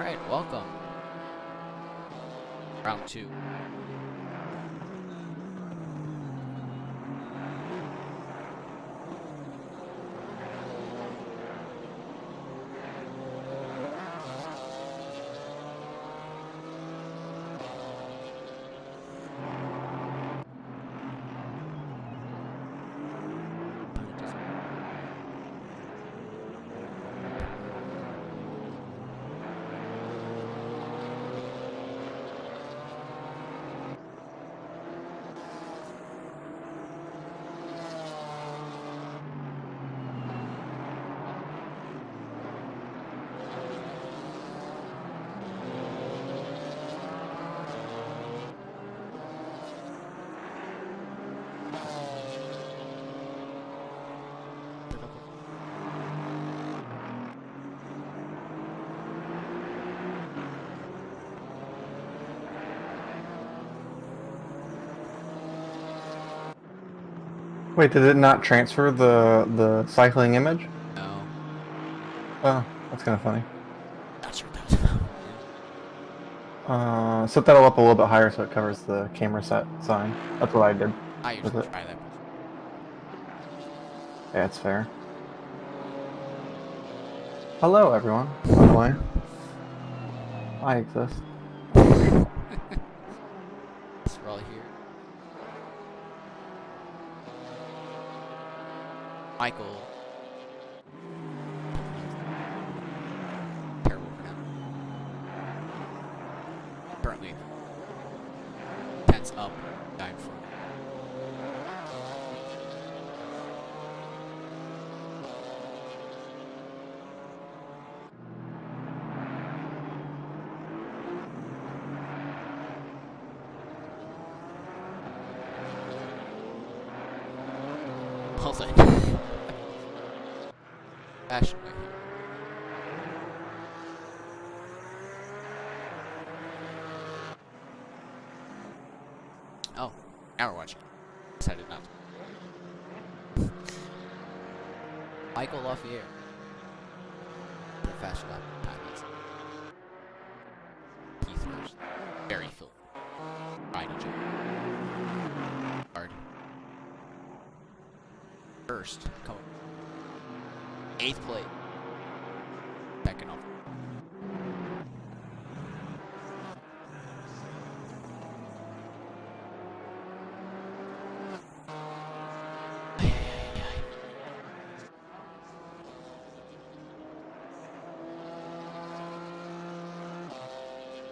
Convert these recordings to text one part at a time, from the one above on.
Alright, welcome. Round 2. Wait, did it not transfer the cycling image? No. Oh, that's kind of funny. Not sure what that was about. Set that up a little bit higher so it covers the camera set sign. That's what I did I with usually it. try that. Yeah, it's fair. Hello, everyone. By the way, I exist. So we're all here. Michael. Terrible for him. Currently. Pence up. 9 4. Hold on. Fashion right here. Oh, now we're watching. Decided not to. Michael Lafayette. The fast lap time is. Keith first. Very full. Ryan jump. Hard. First. Come on. 8th plate. Second off.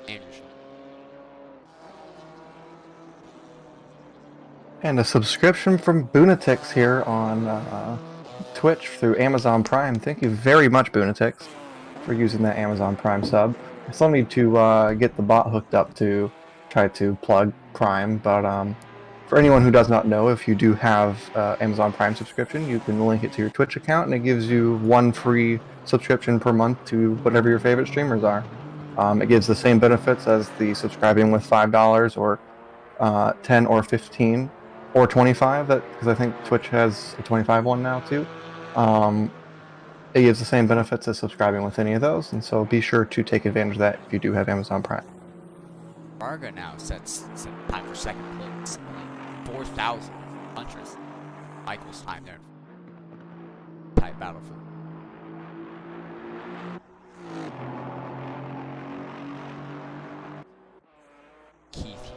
Anderson. And a subscription from Boonatix here on Twitch through Amazon Prime. Thank you very much, Boonatix, for using that Amazon Prime sub. I still need to get the bot hooked up to try to plug Prime, but for anyone who does not know, if you do have Amazon Prime subscription, you can link it to your Twitch account, and it gives you one free subscription per month to whatever your favorite streamers are. It gives the same benefits as the subscribing with $5 or 10 or 15 or 25, because I think Twitch has a 25 one now too. It gives the same benefits as subscribing with any of those, and so be sure to take advantage of that if you do have Amazon Prime. Varga now sets time for second place. 4,000 punches. Michael's time there. Tight battle for. Keith.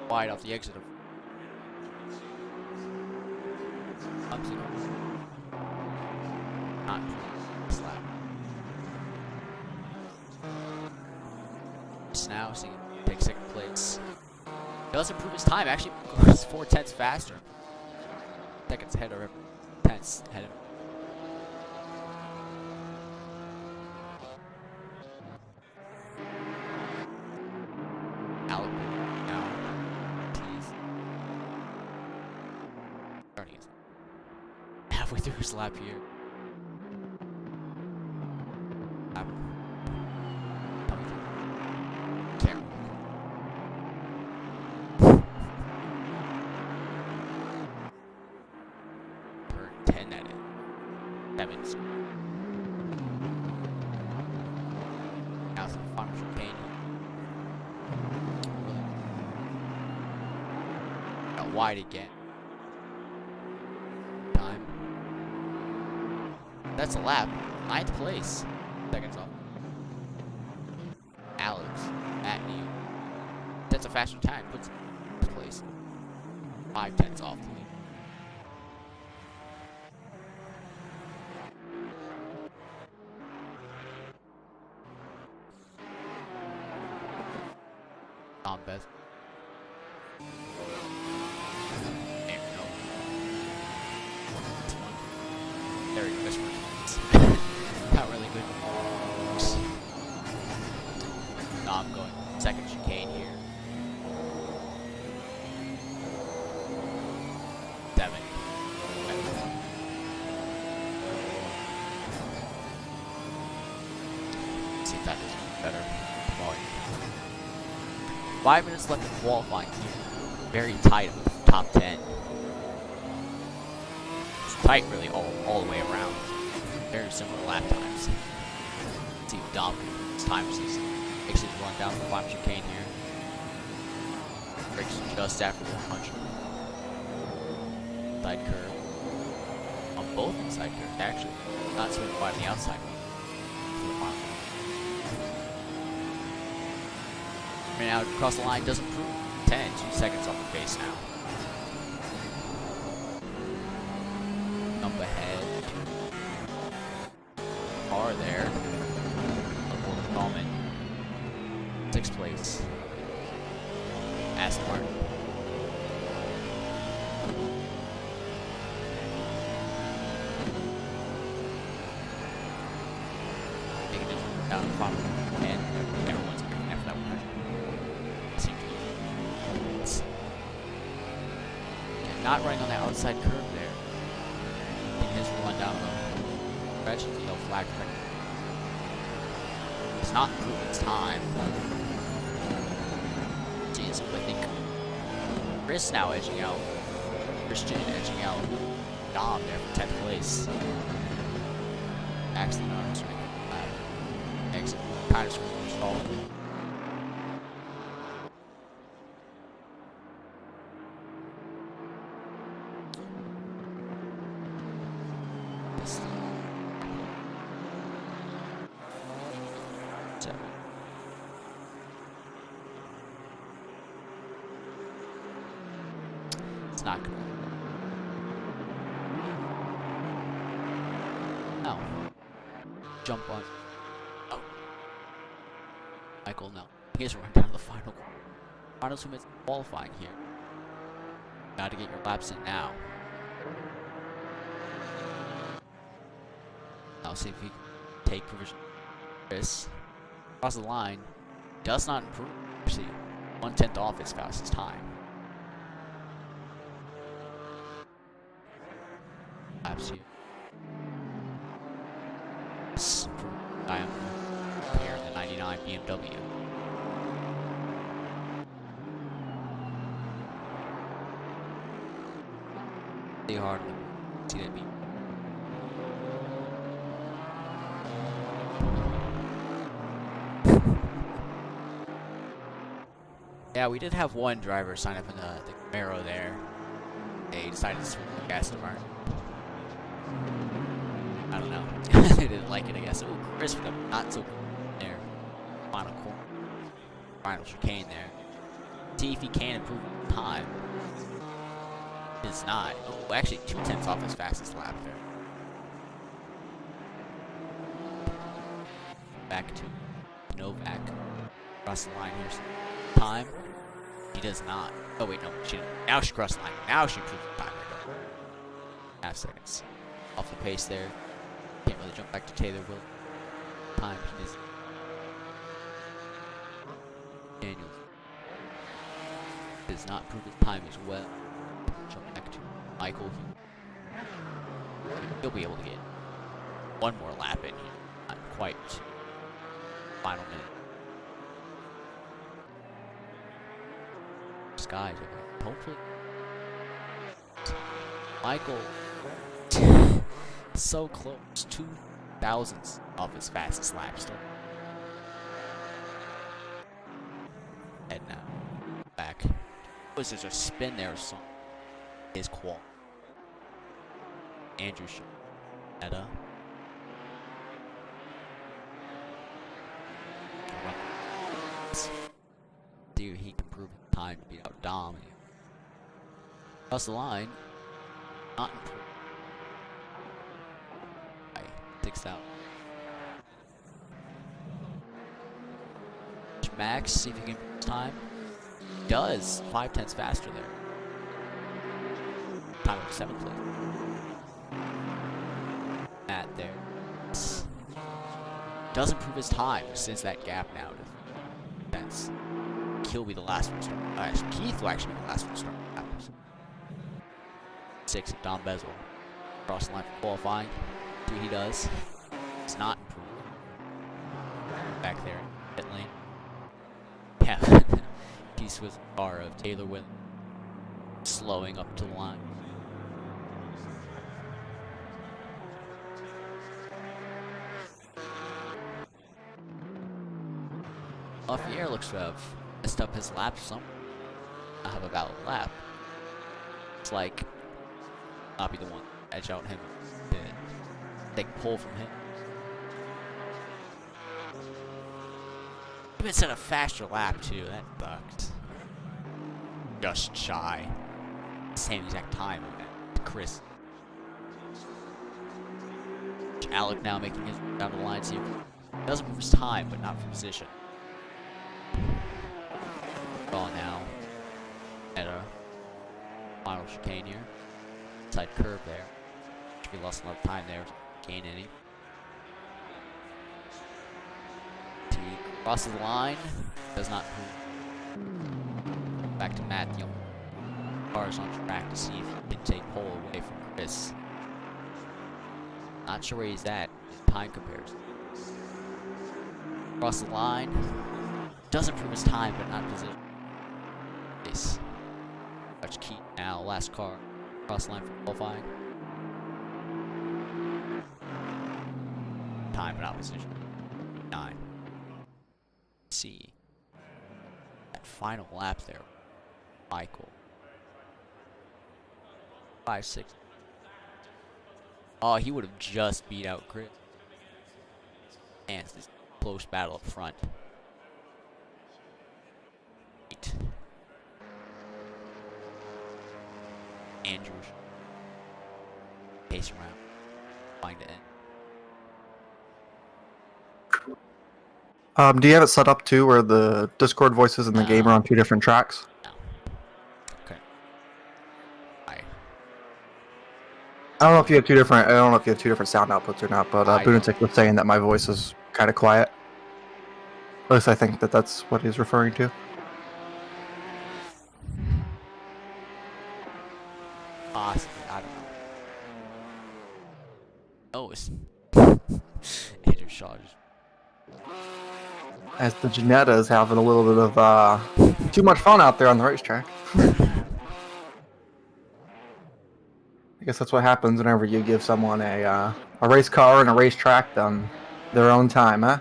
Wide off the exit of. Not slap. Now seeing him take second place. He does improve his time. Actually, goes 4/10 faster. Seconds ahead or 10ths ahead of him. Alec now. Tease. Starting his halfway through his lap here. 7's. Now some final chicane. Got wide again. Time. That's a lap. 9th place. Seconds off. Alex. At Neil. That's a faster time. Puts him in place. 5/10 off the lead. Tom Beth. Very whispered. Not really good. Tom going second chicane here. 7. See if that is better volume. 5 minutes left in qualifying here. Very tight with the top 10. It's tight really all the way around. Very similar lap times. Let's see if Dom his times is makes his run down the final chicane here. Breaks just after the 100. Side curve. On both inside curves, actually. Not so wide on the outside one. Right now, across the line doesn't prove 10, 2 seconds off the pace now. Jump ahead. Car there. Coleman. 6th place. Aston Martin. Taking it down the bottom. And everyone's picking after that one. Not running on the outside curve there. Taking his run down the stretch. No flag. It's not improving its time. Jeez, I think Chris now edging out. Christian edging out Dom there for 10th place. Excellent arms right. Exit. Kind of stalled. It's not good. No. Jump on. Oh. Michael, no. He has run down the final. Final 2 minutes qualifying here. Gotta get your laps in now. Now see if he can take provision. Chris. Across the line. Does not improve. Actually, 1/10 off his fastest time. Laps here. I am here in the 99 BMW. Pretty hard to see that beat. Yeah, we did have one driver sign up in the Camaro there. They decided to switch the gas to Martin. I don't know. They didn't like it, I guess. Oh, Chris with a not so good there. Final corner. Final chicane there. See if he can improve time. It's not. Oh, actually, 2/10 off his fastest lap there. Back to Novak. Across the line here. Time. She does not. Oh, wait, no. She didn't. Now she crossed the line. Now she improves the time. Half seconds. Off the pace there. Can't really jump back to Taylor Will. Time he does. Daniels does not prove his time as well. Jump back to Michael. He'll be able to get one more lap in here. Not quite. Final minute. Skies. Hopefully. Michael So close. 2/1000ths of his fastest lap still. And now, back. Was there a spin there or something? His qual. Andrew Meta. See if he can prove time to beat out Dom. Across the line, not improved. By 6,000. Max, see if he can improve time. Does 5/10ths faster there. Time of 7th place. Matt there. Does improve his time since that gap now. That's he'll be the last one to start. Actually, Keith will actually be the last one to start. 6 of Dom Bezel. Cross the line for qualifying. See what he does. It's not improved. Back there in pit lane. Yeah. Keith with the car of Taylor Williams. Slowing up to the line. LaFierre looks to have messed up his lap somewhere. Not have a valid lap. It's like not be the one to edge out him to take pole from him. Even set a faster lap too. That sucked. Just shy. Same exact time with Chris. Alec now making his way down the line. See if he doesn't move his time, but not for position. Ball now at a final chicane here. Side curve there. Should be lost a lot of time there to gain any. He crosses the line. Does not move. Back to Matt. The cars on track to see if he can take pole away from Chris. Not sure where he's at in time comparison. Cross the line. Does improve his time, but not position. Touch key now, last car. Cross line for qualifying. Time but not position. 9. See. That final lap there. Michael. 5-6. Oh, he would have just beat out Chris. And it's this close battle up front. 8. Andrew pace around, trying to end. Do you have it set up too, where the Discord voices and the game are on 2 different tracks? No. Okay. I don't know if you have 2 different. I don't know if you have 2 different sound outputs or not. But Bunatic was saying that my voice is kind of quiet. At least I think that that's what he's referring to. Possibly, I don't know. Oh, it's Andrew Shaw. As the Janetta is having a little bit of too much fun out there on the racetrack. I guess that's what happens whenever you give someone a race car and a racetrack on their own time, huh?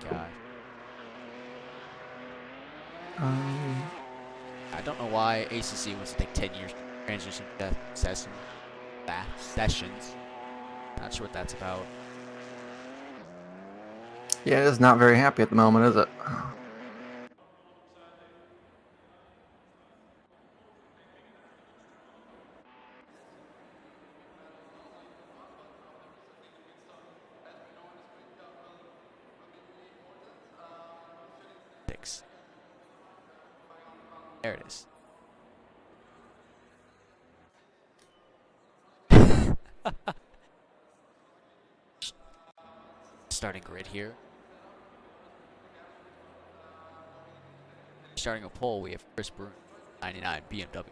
God. I don't know why ACC wants to take 10 years to transition to sessions. Not sure what that's about. Yeah, it is not very happy at the moment, is it? There it is. Starting grid here. starting a pole, we have Chris Bruno, 99 BMW. He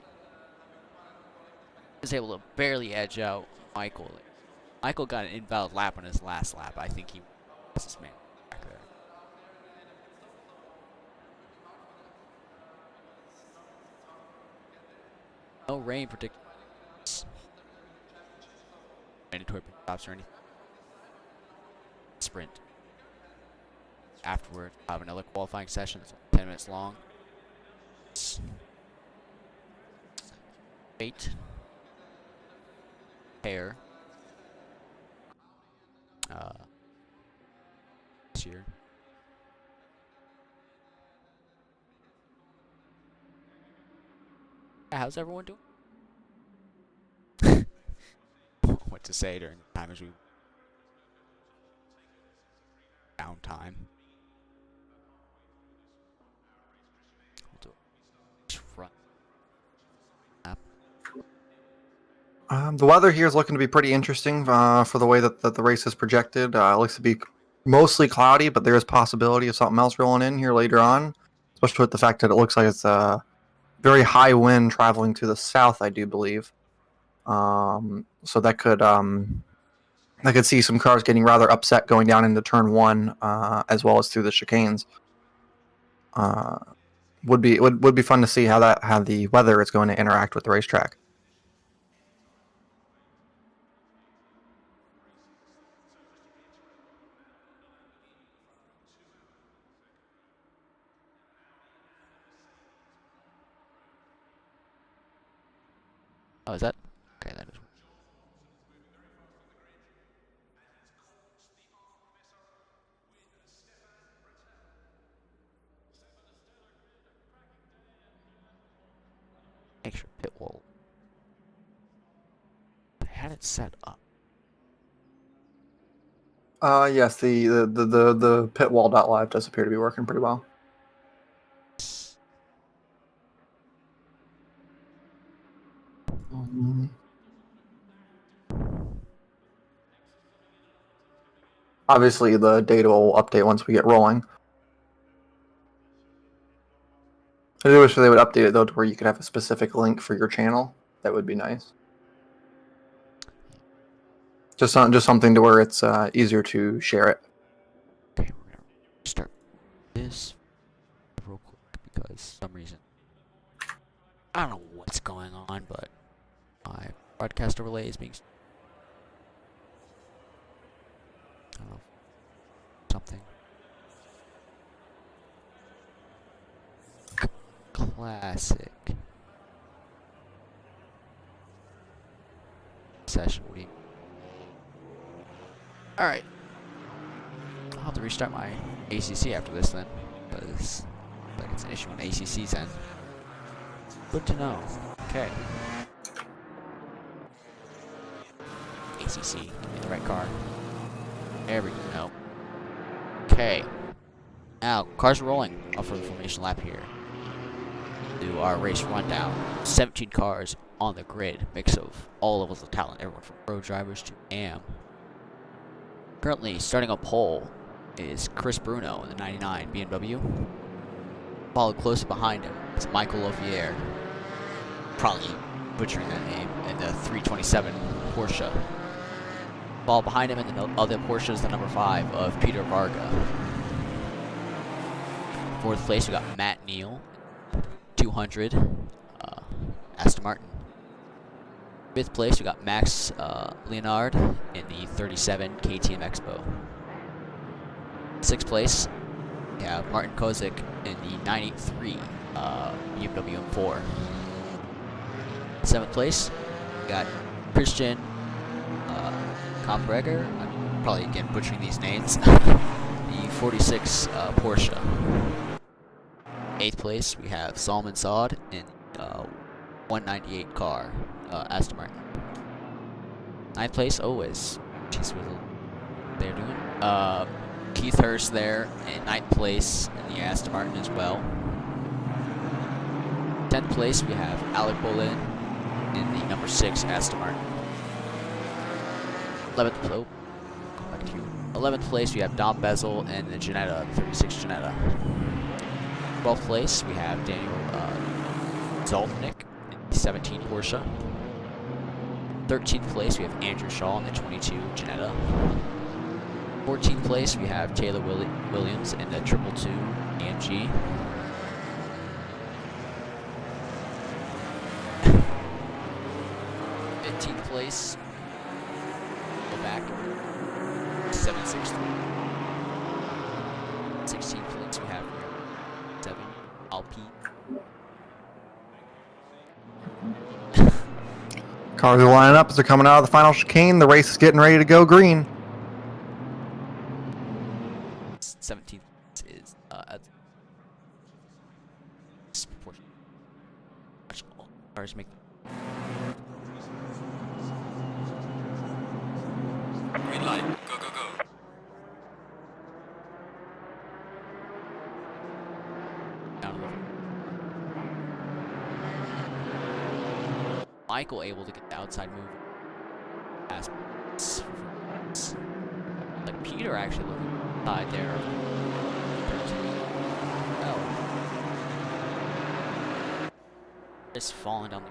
was able to barely edge out Michael. Michael got an invalid lap on his last lap. I think he was this man back there. No rain predicted. Mandatory pit stops or anything. Sprint. Afterward, I have another qualifying session. It's 10 minutes long. 8. Pair. This year. Yeah, how's everyone doing? What to say during the time as we downtime. We'll do a front lap. The weather here is looking to be pretty interesting for the way that the race is projected. It looks to be mostly cloudy, but there is possibility of something else rolling in here later on, especially with the fact that it looks like it's a very high wind traveling to the south, I do believe. So that could I could see some cars getting rather upset going down into turn 1, as well as through the chicanes. Would be fun to see how the weather is going to interact with the racetrack. Oh, is that? Okay, that is. Make sure pit wall. I had it set up. Yes, the pit wall.live does appear to be working pretty well. Obviously, the data will update once we get rolling. I do wish they would update it though to where you could have a specific link for your channel. That would be nice. Just something to where it's easier to share it. Okay, we're gonna start this real quick because for some reason I don't know what's going on, but my broadcast overlay is being. I don't know. Something. Classic. Session. What do you? All right. I'll have to restart my ACC after this then, because like it's an issue on ACC's end. Good to know. Okay. ACC, give me the right car. There we go. Okay. Now, cars are rolling off for the formation lap here. Do our race rundown. 17 cars on the grid. Mix of all levels of talent. Everyone from pro drivers to AM. Currently, starting on pole is Chris Bruno in the 99 BMW. Followed closely behind him is Michael Lovier. Probably butchering that name. In the 327 Porsche. Followed behind him in the other Porsche is the number 5 of Peter Varga. Fourth place, we got Matt Neal, 200, Aston Martin. Fifth place, we got Max Leonard in the 37 KTM Expo. Sixth place, we have Martin Kozik in the 983 BMW M4. Seventh place, we got Christian Kompregger. I'm probably again butchering these names. The 46 Porsche. 8th place, we have Salman Saad in 198 car, Aston Martin. 9th place, jeez, what they're doing. Keith Hurst there in 9th place in the Aston Martin as well. 10th place, we have Alec Bolin in the number 6 Aston Martin. 11th place, we have Dom Bezel and the Ginetta, 36 Ginetta. 12th place, we have Daniel Zolder in the 17 Porsche. 13th place, we have Andrew Shaw in the 22 Janetta. 14th place, we have Taylor Williams in the 222 AMG. 15th place, go back, 763. 16th place, we have 7 Alpine. Cars are lining up as they're coming out of the final chicane. The race is getting ready to go green. 17th is disproportionate. Cars make Green light. Go, go, go. down a little. Michael able to get the outside move. Pass. Like Peter actually looking side there. Oh. Just falling down the.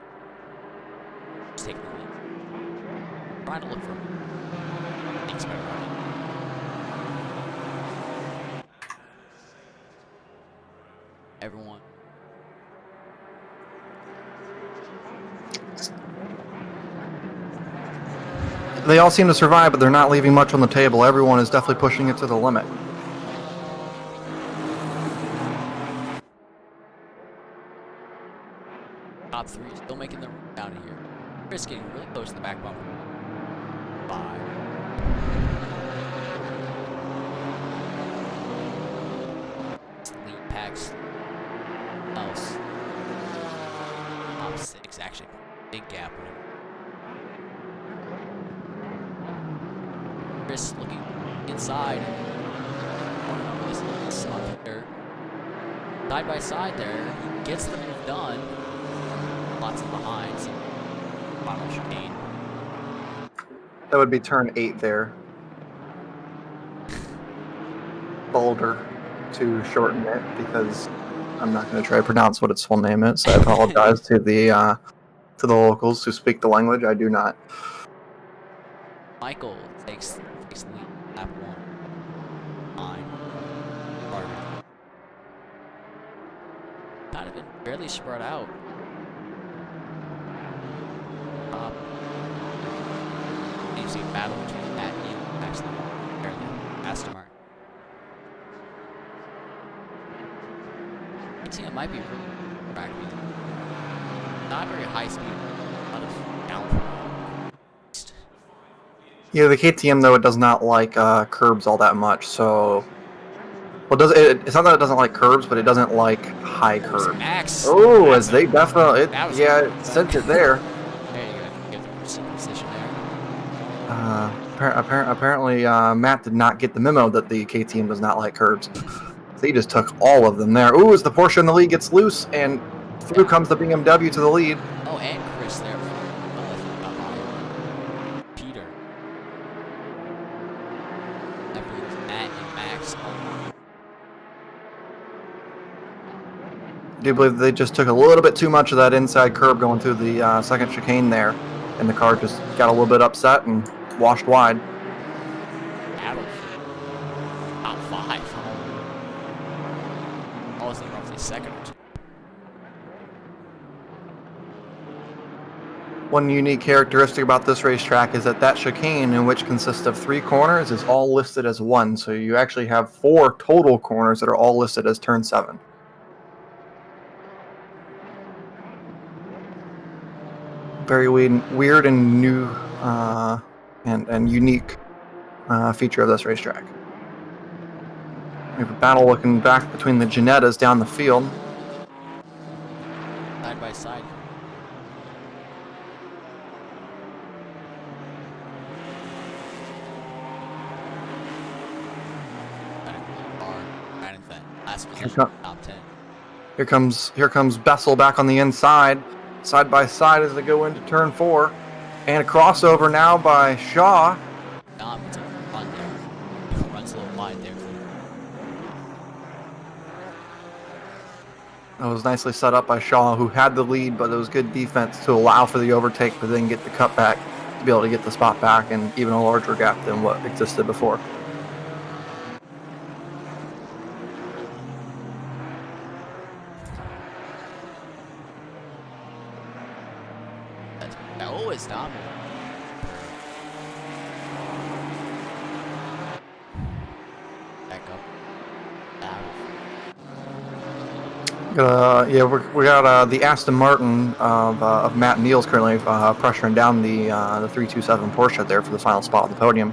Just taking the lead. Trying to look for things better. Everyone. They all seem to survive, but they're not leaving much on the table. Everyone is definitely pushing it to the limit. Top 3 still making the run down here. Chris getting really close to the back bumper. 5. Lead packs. Else. Top 6 actually. Big gap. Chris looking inside. Side by side there. He gets the move done. Lots of behinds. Final chicane. That would be turn 8 there. Boulder to shorten it because I'm not going to try to pronounce what its full name is. So I apologize to the locals who speak the language. I do not. Michael takes the lead. Lap 1. 9. Barber. Kind of been fairly spread out. You see a battle between Matt and actually Aston Martin. It might be really not very high speed, a lot of downforce. Yeah, the KTM though it does not like curbs all that much. So, well, it's not that it doesn't like curbs, but it doesn't like high curbs. Max. Oh, as they definitely it sent it there. There you go. Get the position there. Apparently, Matt did not get the memo that the KTM does not like curbs. So he just took all of them there. Ooh, as the Porsche in the lead gets loose, and through comes the BMW to the lead. Oh, and Chris there. Peter. I believe it's Matt and Max. I do believe they just took a little bit too much of that inside curb going through the second chicane there, and the car just got a little bit upset and washed wide. Battle top 5. Also roughly second or two. One unique characteristic about this racetrack is that chicane, in which consists of 3 corners, is all listed as 1. So you actually have 4 total corners that are all listed as turn 7. Very weird and new and unique feature of this racetrack. We have a battle looking back between the Janettas down the field. Side by side. Last position, top 10. Here comes Bessel back on the inside, side by side as they go into turn 4, and a crossover now by Shaw. It's a run there. Runs a little wide there. It was nicely set up by Shaw, who had the lead, but it was good defense to allow for the overtake, but then get the cutback to be able to get the spot back and even a larger gap than what existed before. That always dominant. Back up. Yeah, we got the Aston Martin of Matt Neals currently pressuring down the 327 Porsche there for the final spot on the podium.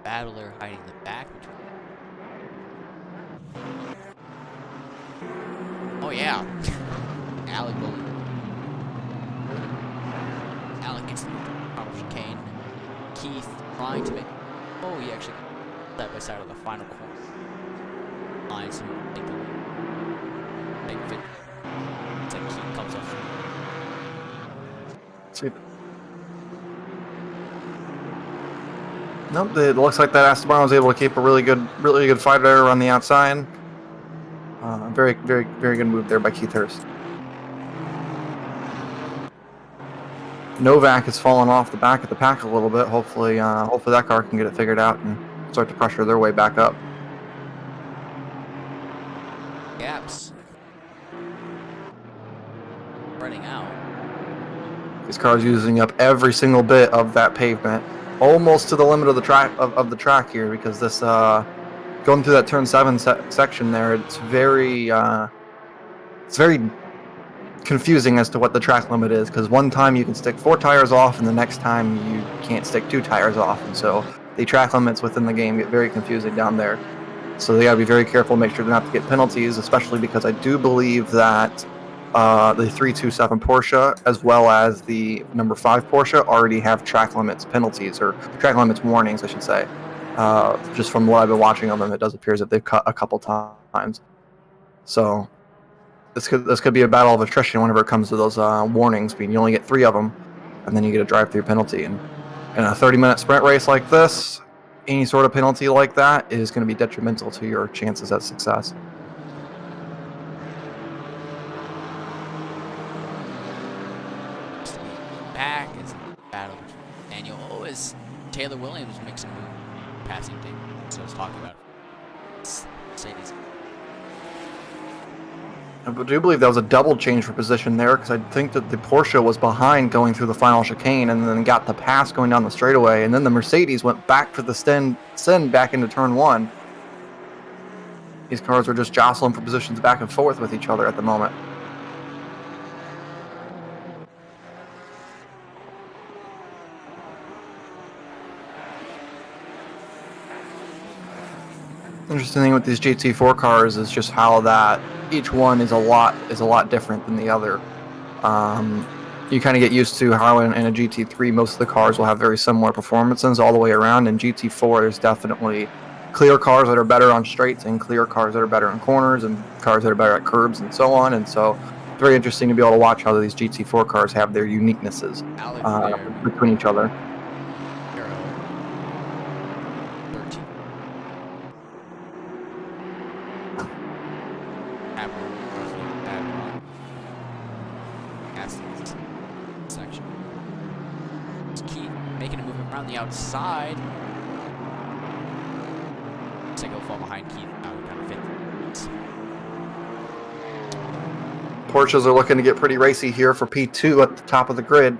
Battler hiding the back. Oh yeah. Alec will. Alec gets the chicane. Keith trying to make. Oh, he actually side by side on the final corner. Lines to make the big fit. It's like Keith comes off. See. Nope, it looks like that Aston Martin was able to keep a really good fight there on the outside. Very good move there by Keith Hurst. Novak has fallen off the back of the pack a little bit. Hopefully that car can get it figured out and start to pressure their way back up. Gaps. Running out. These cars using up every single bit of that pavement, almost to the limit of the track here, because this going through that turn 7 section there, it's very confusing as to what the track limit is, because one time you can stick 4 tires off and the next time you can't stick 2 tires off, and so the track limits within the game get very confusing down there. So they gotta be very careful, make sure not to get penalties, especially because I do believe that the 327 Porsche as well as the number 5 Porsche already have track limits penalties, or track limits warnings I should say. Just from what I've been watching on them, it does appear that they've cut a couple times. So this could be a battle of attrition whenever it comes to those warnings. I mean, you only get 3 of them, and then you get a drive-through penalty. And in a 30-minute sprint race like this, any sort of penalty like that is going to be detrimental to your chances at success. Back is battle. And you always Taylor Williams makes a move passing thing. So I was talking about Mercedes. I do believe that was a double change for position there, because I think that the Porsche was behind going through the final chicane and then got the pass going down the straightaway, and then the Mercedes went back for the send back into turn 1. These cars are just jostling for positions back and forth with each other at the moment. Interesting thing with these GT4 cars is just how that each one is a lot different than the other. You kind of get used to how in a GT3 most of the cars will have very similar performances all the way around. In GT4 there's definitely clear cars that are better on straights and clear cars that are better in corners and cars that are better at curbs and so on. And so it's very interesting to be able to watch how these GT4 cars have their uniquenesses between each other. Section. Just keep making a move around the outside. So go fall behind Keith. Kind of fit. Porsches are looking to get pretty racy here for P2 at the top of the grid.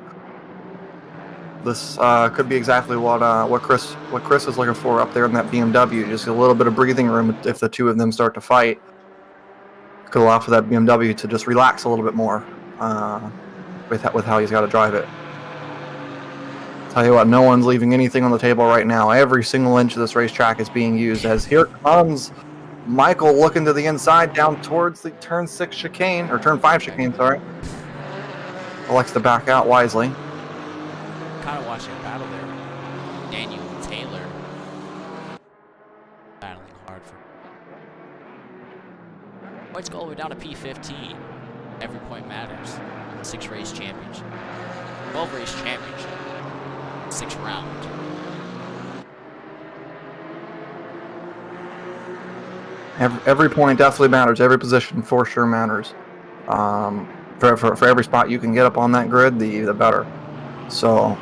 This could be exactly what Chris is looking for up there in that BMW. Just a little bit of breathing room if the two of them start to fight. Could allow for that BMW to just relax a little bit more with how he's got to drive it. Tell you what, no one's leaving anything on the table right now. Every single inch of this racetrack is being used, as here comes Michael looking to the inside down towards the turn 6 chicane, or turn 5 chicane, sorry. Elects to back out wisely. Kind of watching a battle there. Daniel and Taylor battling hard for. Points go all the way down to P15. Every point matters. 6-race championship. 12-race championship. 6 round. Every point definitely matters. Every position for sure matters. For every spot you can get up on that grid, the better. So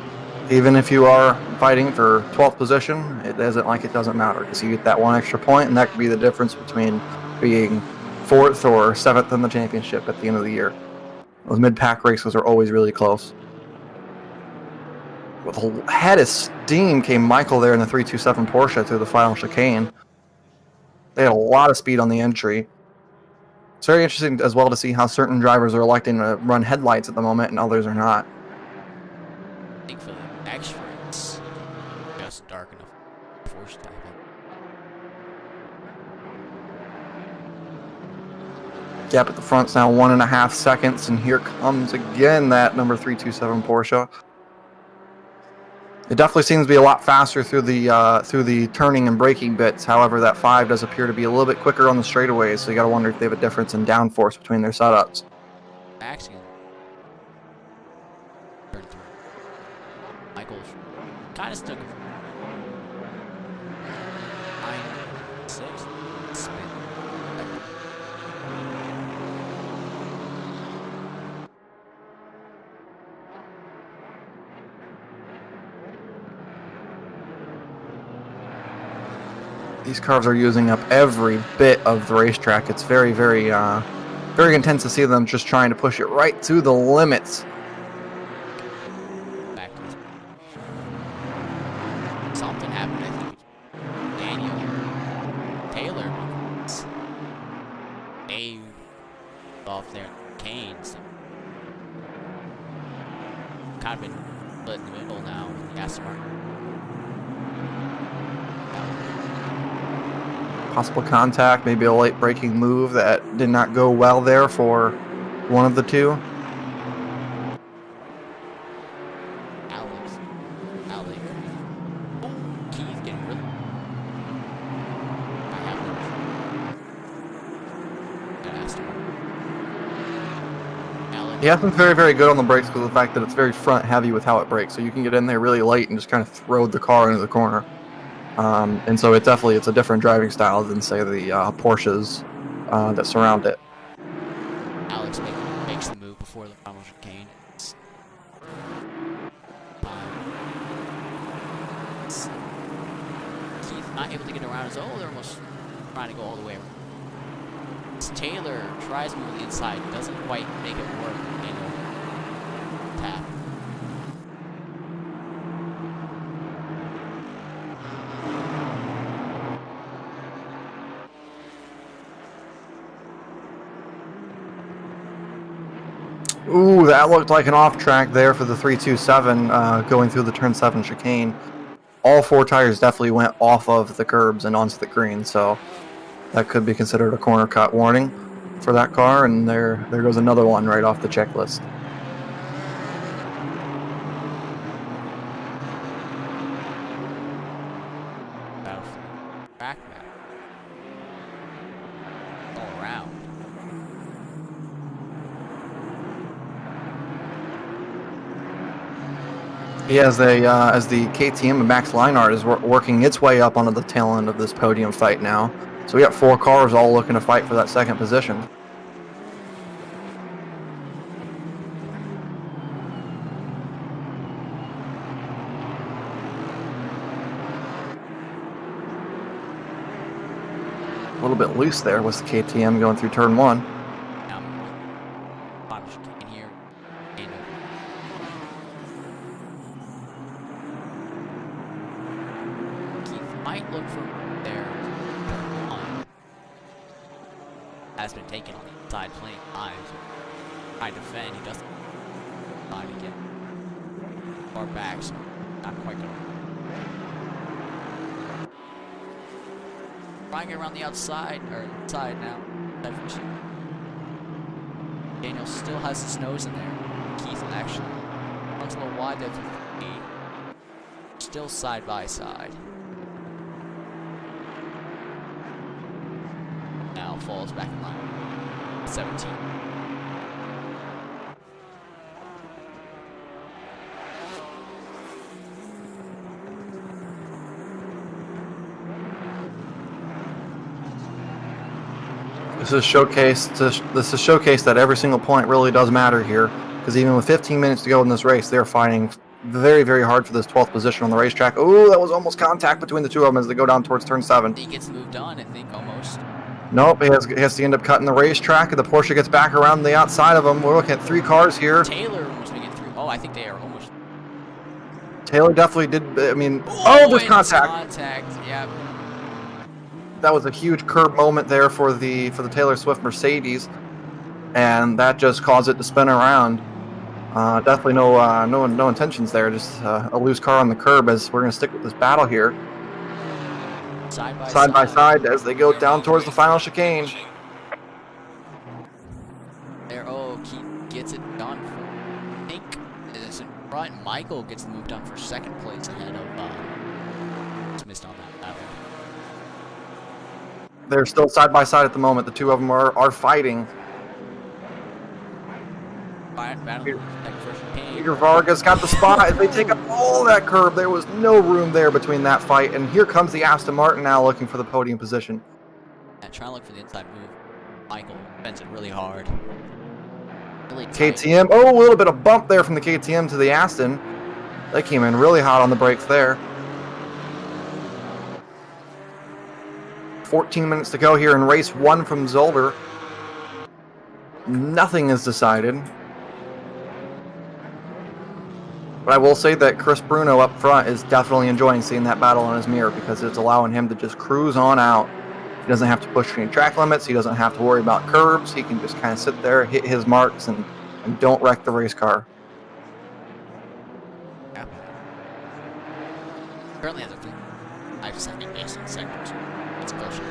even if you are fighting for 12th position, it doesn't matter because you get that one extra point, and that could be the difference between being 4th or 7th in the championship at the end of the year. Those mid-pack races are always really close. With a head of steam came Michael there in the 327 Porsche through the final chicane. They had a lot of speed on the entry. It's very interesting as well to see how certain drivers are electing to run headlights at the moment and others are not. I think for the next race, just dark enough force type. Gap at the front's now 1.5 seconds, and here comes again that number 327 Porsche. It definitely seems to be a lot faster through the turning and braking bits. However, that 5 does appear to be a little bit quicker on the straightaways, so you got to wonder if they have a difference in downforce between their setups. Maxing. Turn 3. Michael's kind of stuck. 9, 6. Spin. These cars are using up every bit of the racetrack. It's very, very, very intense to see them just trying to push it right to the limits. Back to something happened, I think. Daniel Taylor. Dave off there. Canes. Kind of been split in the middle now with the Aston Martin. Possible contact, maybe a late braking move that did not go well there for one of the two. Alex. Oh, Keith getting really. I have Aston Martin. Alex. He has been very, very good on the brakes because of the fact that it's very front heavy with how it brakes. So you can get in there really late and just kind of throw the car into the corner. And so it's a different driving style than, say, the Porsches that surround it. Alex makes the move before the final chicane. Keith not able to get around his they're almost trying to go all the way around. Taylor tries to move on the inside, doesn't quite make it work. Tap. Ooh, that looked like an off track there for the 327 going through the turn 7 chicane. All 4 tires definitely went off of the curbs and onto the green, so that could be considered a corner cut warning for that car, and there goes another one right off the checklist. Track map. All around. Yeah, as the KTM and Max Leinart is working its way up onto the tail end of this podium fight now. So we got 4 cars all looking to fight for that second position. A little bit loose there with the KTM going through turn 1. Might look for there. Has been taken on the inside playing eyes. Trying to defend, he doesn't try to get far back, so not quite going. Trying to get around the outside, or inside now. Daniel still has his nose in there. Keith actually runs a little wide there through the lead. Still side by side. Now falls back in line. 17. This is showcased that every single point really does matter here, because even with 15 minutes to go in this race, they're fighting very, very hard for this 12th position on the racetrack. Oh, that was almost contact between the two of them as they go down towards turn 7. He gets moved on, I think, almost. Nope, he has to end up cutting the racetrack, and the Porsche gets back around the outside of him. We're looking at 3 cars here. Taylor almost making it through. Oh, I think they are almost. Taylor definitely did. I mean, oh, there's contact. Contact, yeah. That was a huge curb moment there for the Taylor Swift Mercedes, and that just caused it to spin around. Definitely no intentions there. Just a loose car on the curb. As we're gonna stick with this battle here, Side by side as they go down towards the final chicane. There, oh, Keith gets it done. I think is in front. Michael gets moved on for second place ahead of. Just missed on that battle. They're still side by side at the moment. The two of them are fighting. Peter Vargas got the spot as they take up all that curb. There was no room there between that fight. And here comes the Aston Martin now looking for the podium position. Yeah, trying to look for the inside move. Michael bends it really hard. Really KTM. Oh, a little bit of bump there from the KTM to the Aston. They came in really hot on the brakes there. 14 minutes to go here in race 1 from Zolder. Nothing is decided. But I will say that Chris Bruno up front is definitely enjoying seeing that battle on his mirror, because it's allowing him to just cruise on out. He doesn't have to push any track limits. He doesn't have to worry about curbs. He can just kind of sit there, hit his marks, and don't wreck the race car. Yeah. Currently has a 5-second base in sectors. It's bullshit.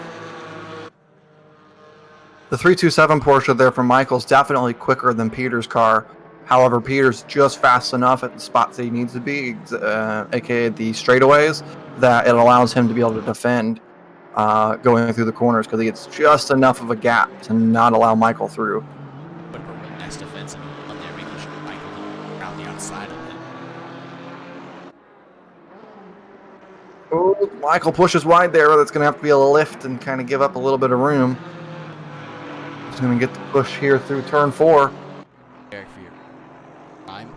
The 327 Porsche there from Michael's definitely quicker than Peter's car. However, Peter's just fast enough at the spots that he needs to be, aka the straightaways, that it allows him to be able to defend going through the corners, because he gets just enough of a gap to not allow Michael through. Put up a real nice defense on there, making sure Michael around the outside of it. Oh, Michael pushes wide there. That's going to have to be a lift and kind of give up a little bit of room. He's going to get the push here through turn 4. Eric, for your time.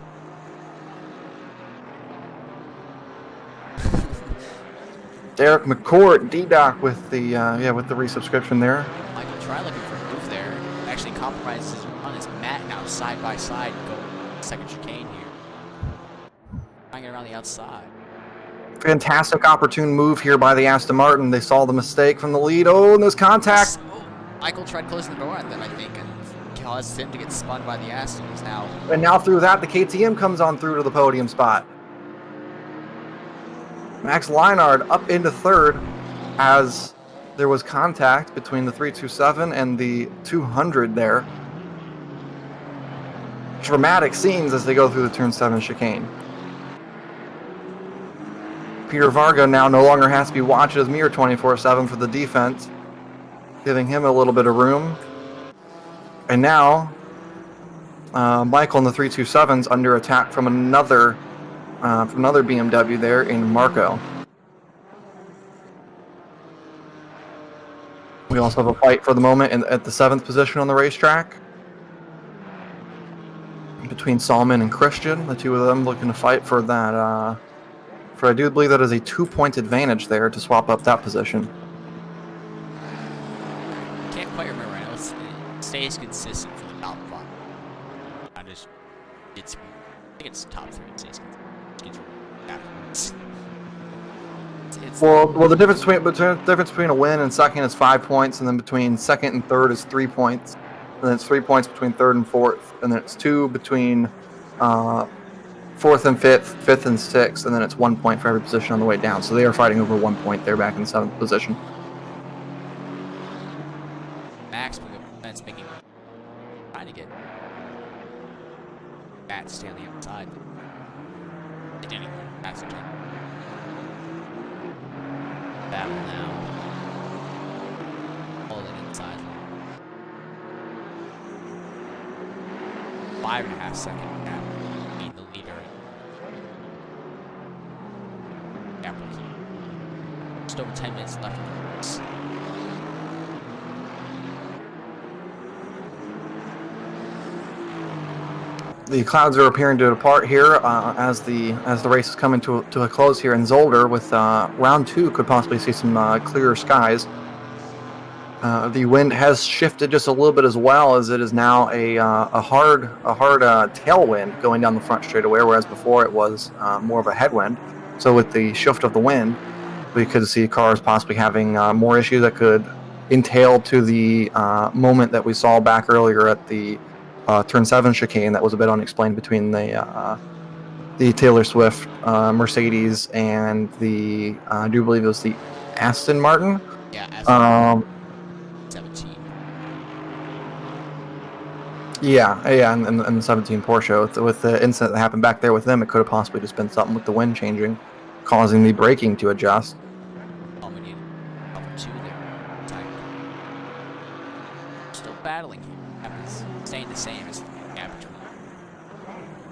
Derek McCourt, D-Doc with the with the resubscription there. Michael try looking for a move there. Actually compromises his run as Matt now side by side go second chicane here. Trying it around the outside. Fantastic opportune move here by the Aston Martin. They saw the mistake from the lead. Oh, and there's contact. Oh, Michael tried closing the door on them, I think, and caused him to get spun by the Aston. He's now. And now through that, the KTM comes on through to the podium spot. Max Leinard up into third as there was contact between the 327 and the 200 there. Dramatic scenes as they go through the turn 7 chicane. Peter Varga now no longer has to be watching his mirror 24/7 for the defense, giving him a little bit of room. And now, Michael in the 327's under attack from another BMW there in Marco. We also have a fight for the moment at the 7th position on the racetrack between Salman and Christian. The two of them looking to fight for that. I do believe that is a 2-point advantage there to swap up that position. Can't quite remember. I know it stays consistent for the top 5. I think it's top 3. It stays consistent. Well, the difference between a win and second is 5 points, and then between second and third is 3 points, and then it's 3 points between third and fourth, and then it's 2 between fourth and fifth and sixth, and then it's 1 point for every position on the way down. So they are fighting over 1 point. They're back in 7th position. Max with a defense making, trying to get Matt to stay on the outside. They didn't even pass the turn. Battle now. Hold it inside. 5.5 second gap. Being the leader. Just over 10 minutes left in the race. The clouds are appearing to depart here as the race is coming to a close here in Zolder. With round 2, could possibly see some clearer skies. The wind has shifted just a little bit as well, as it is now a hard tailwind going down the front straightaway, whereas before it was more of a headwind. So with the shift of the wind, we could see cars possibly having more issues that could entail to the moment that we saw back earlier at the turn 7 chicane that was a bit unexplained between the Taylor Swift Mercedes and the I do believe it was the Aston Martin. Yeah, Aston 17. Yeah, and the 17 Porsche. With the incident that happened back there with them, it could have possibly just been something with the wind changing, causing the braking to adjust. Oh, we need cover 2 there. Tight. Still battling here. Gap is staying the same as the gap between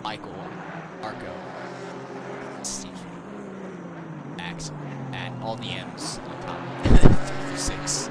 Michael, Marco, Steve, Max, and all the M's on top. 3-6.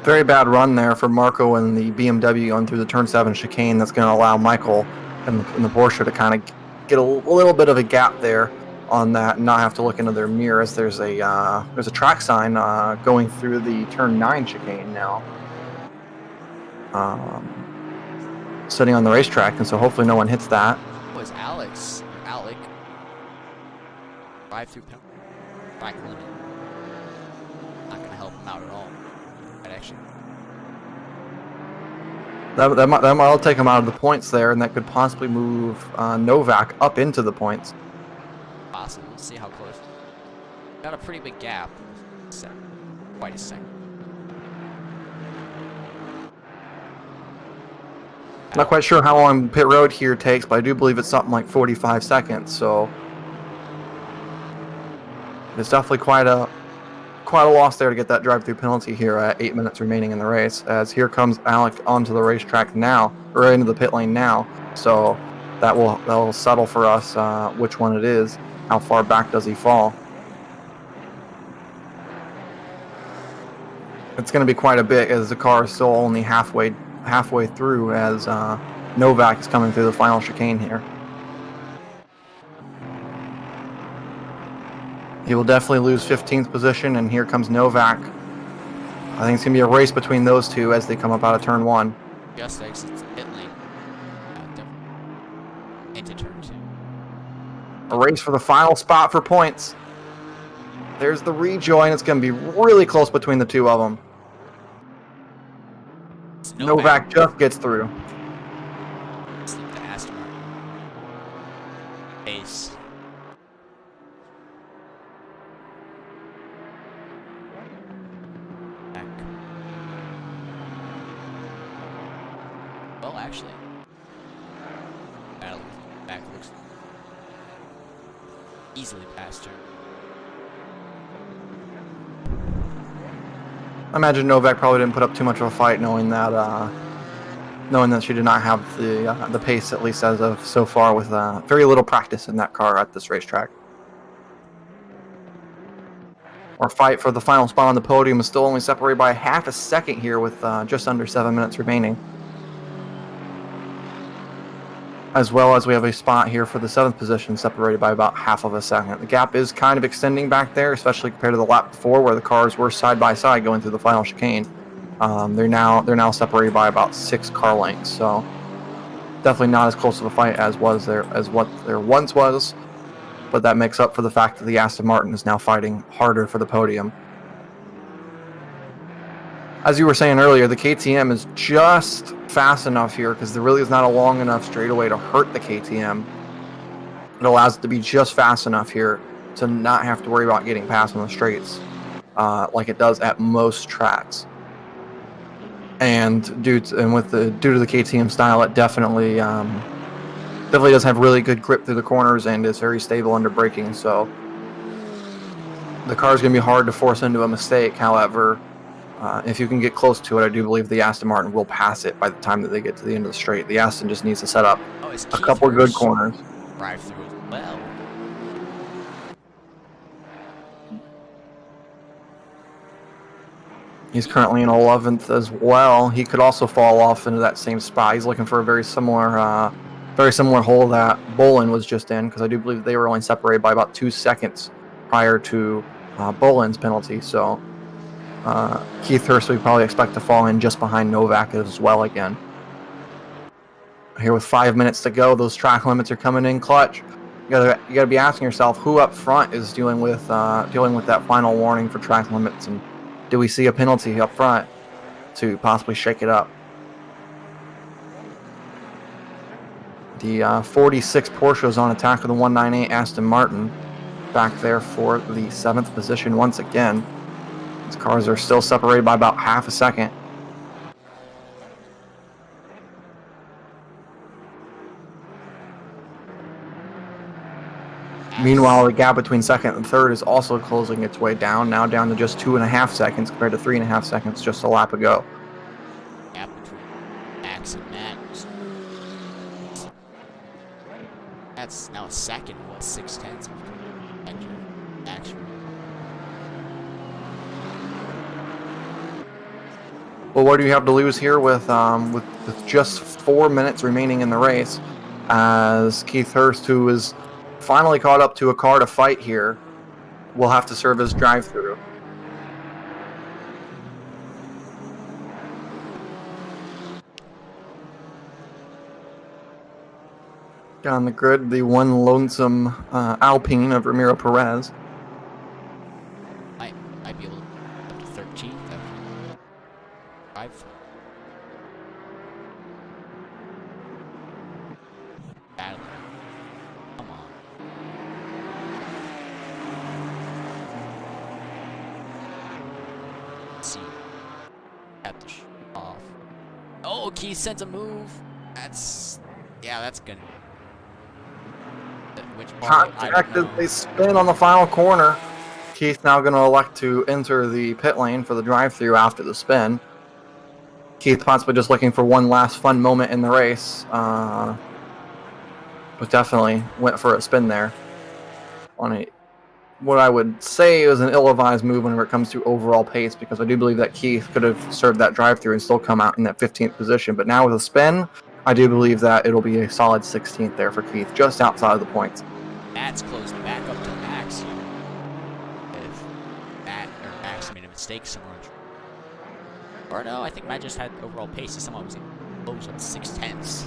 Very bad run there for Marco and the BMW going through the turn 7 chicane. That's going to allow Michael and the Porsche to kind of get a little bit of a gap there on that and not have to look into their mirrors. There's a track sign going through the turn 9 chicane now, sitting on the racetrack, and so hopefully no one hits that. Was Alec drive through penalty track limit? Not going to help him out at all. Actually, That might take him out of the points there, and that could possibly move Novak up into the points. possible. Let's see how close. Got a pretty big gap. Quite a second. Not quite sure how long pit road here takes, but I do believe it's something like 45 seconds. So it's definitely quite a loss there to get that drive-through penalty here at 8 minutes remaining in the race. As here comes Alec onto the racetrack now, or into the pit lane now. So that'll settle for us which one it is. How far back does he fall? It's going to be quite a bit, as the car is still only halfway through, as Novak is coming through the final chicane here. He will definitely lose 15th position, and here comes Novak. I think it's going to be a race between those two as they come up out of turn 1. Just exits the pit lane. Into turn 2. A race for the final spot for points. There's the rejoin. It's going to be really close between the two of them. Novak just gets through. Slip to Aston Martin. Ace. Back. Well, actually, back looks easily past her. I imagine Novak probably didn't put up too much of a fight, knowing that she did not have the pace, at least as of so far, with very little practice in that car at this racetrack. Our fight for the final spot on the podium is still only separated by half a second here, with just under 7 minutes remaining. As well as we have a spot here for the 7th position, separated by about half of a second. The gap is kind of extending back there, especially compared to the lap before, where the cars were side by side going through the final chicane. They're now separated by about 6 car lengths, so definitely not as close of a fight as what there once was. But that makes up for the fact that the Aston Martin is now fighting harder for the podium. As you were saying earlier, the KTM is just fast enough here, because there really is not a long enough straightaway to hurt the KTM. It allows it to be just fast enough here to not have to worry about getting past on the straights like it does at most tracks. And due to the KTM style, it definitely does have really good grip through the corners and is very stable under braking. So the car is going to be hard to force into a mistake. However, If you can get close to it, I do believe the Aston Martin will pass it by the time that they get to the end of the straight. The Aston just needs to set up a couple good corners. Drive through as well. He's currently in 11th as well. He could also fall off into that same spot. He's looking for a very similar hole that Bolin was just in, because I do believe they were only separated by about 2 seconds prior to Bolin's penalty. So Keith Hurst we probably expect to fall in just behind Novak as well again. Here with 5 minutes to go, those track limits are coming in clutch. You gotta be asking yourself who up front is dealing with that final warning for track limits, and do we see a penalty up front to possibly shake it up? The 46 Porsche is on attack with the 198 Aston Martin, back there for the 7th position once again. These cars are still separated by about half a second. Meanwhile, the gap between second and third is also closing its way down, now down to just 2.5 seconds compared to 3.5 seconds just a lap ago. Gap between Max and Max. That's now a second, 6/10 between Max. Well, what do you have to lose here with just 4 minutes remaining in the race, as Keith Hurst, who is finally caught up to a car to fight here, will have to serve as drive-through. On the grid, the one lonesome Alpine of Ramiro Perez. Might be able to up to 13th after 5. Battle. Come on. Let's see. Got the off. Oh, Keith sends a move. That's good. Which part? Contact as they spin on the final corner. Keith now going to elect to enter the pit lane for the drive-through after the spin. Keith possibly just looking for one last fun moment in the race, but definitely went for a spin there. What I would say was an ill-advised move whenever it comes to overall pace, because I do believe that Keith could have served that drive-through and still come out in that 15th position. But now with a spin, I do believe that it'll be a solid 16th there for Keith, just outside of the points. Matt's close back up to Max here. If Max made a mistake somewhere. Or no, I think Matt just had overall pace. Someone was close on 6/10.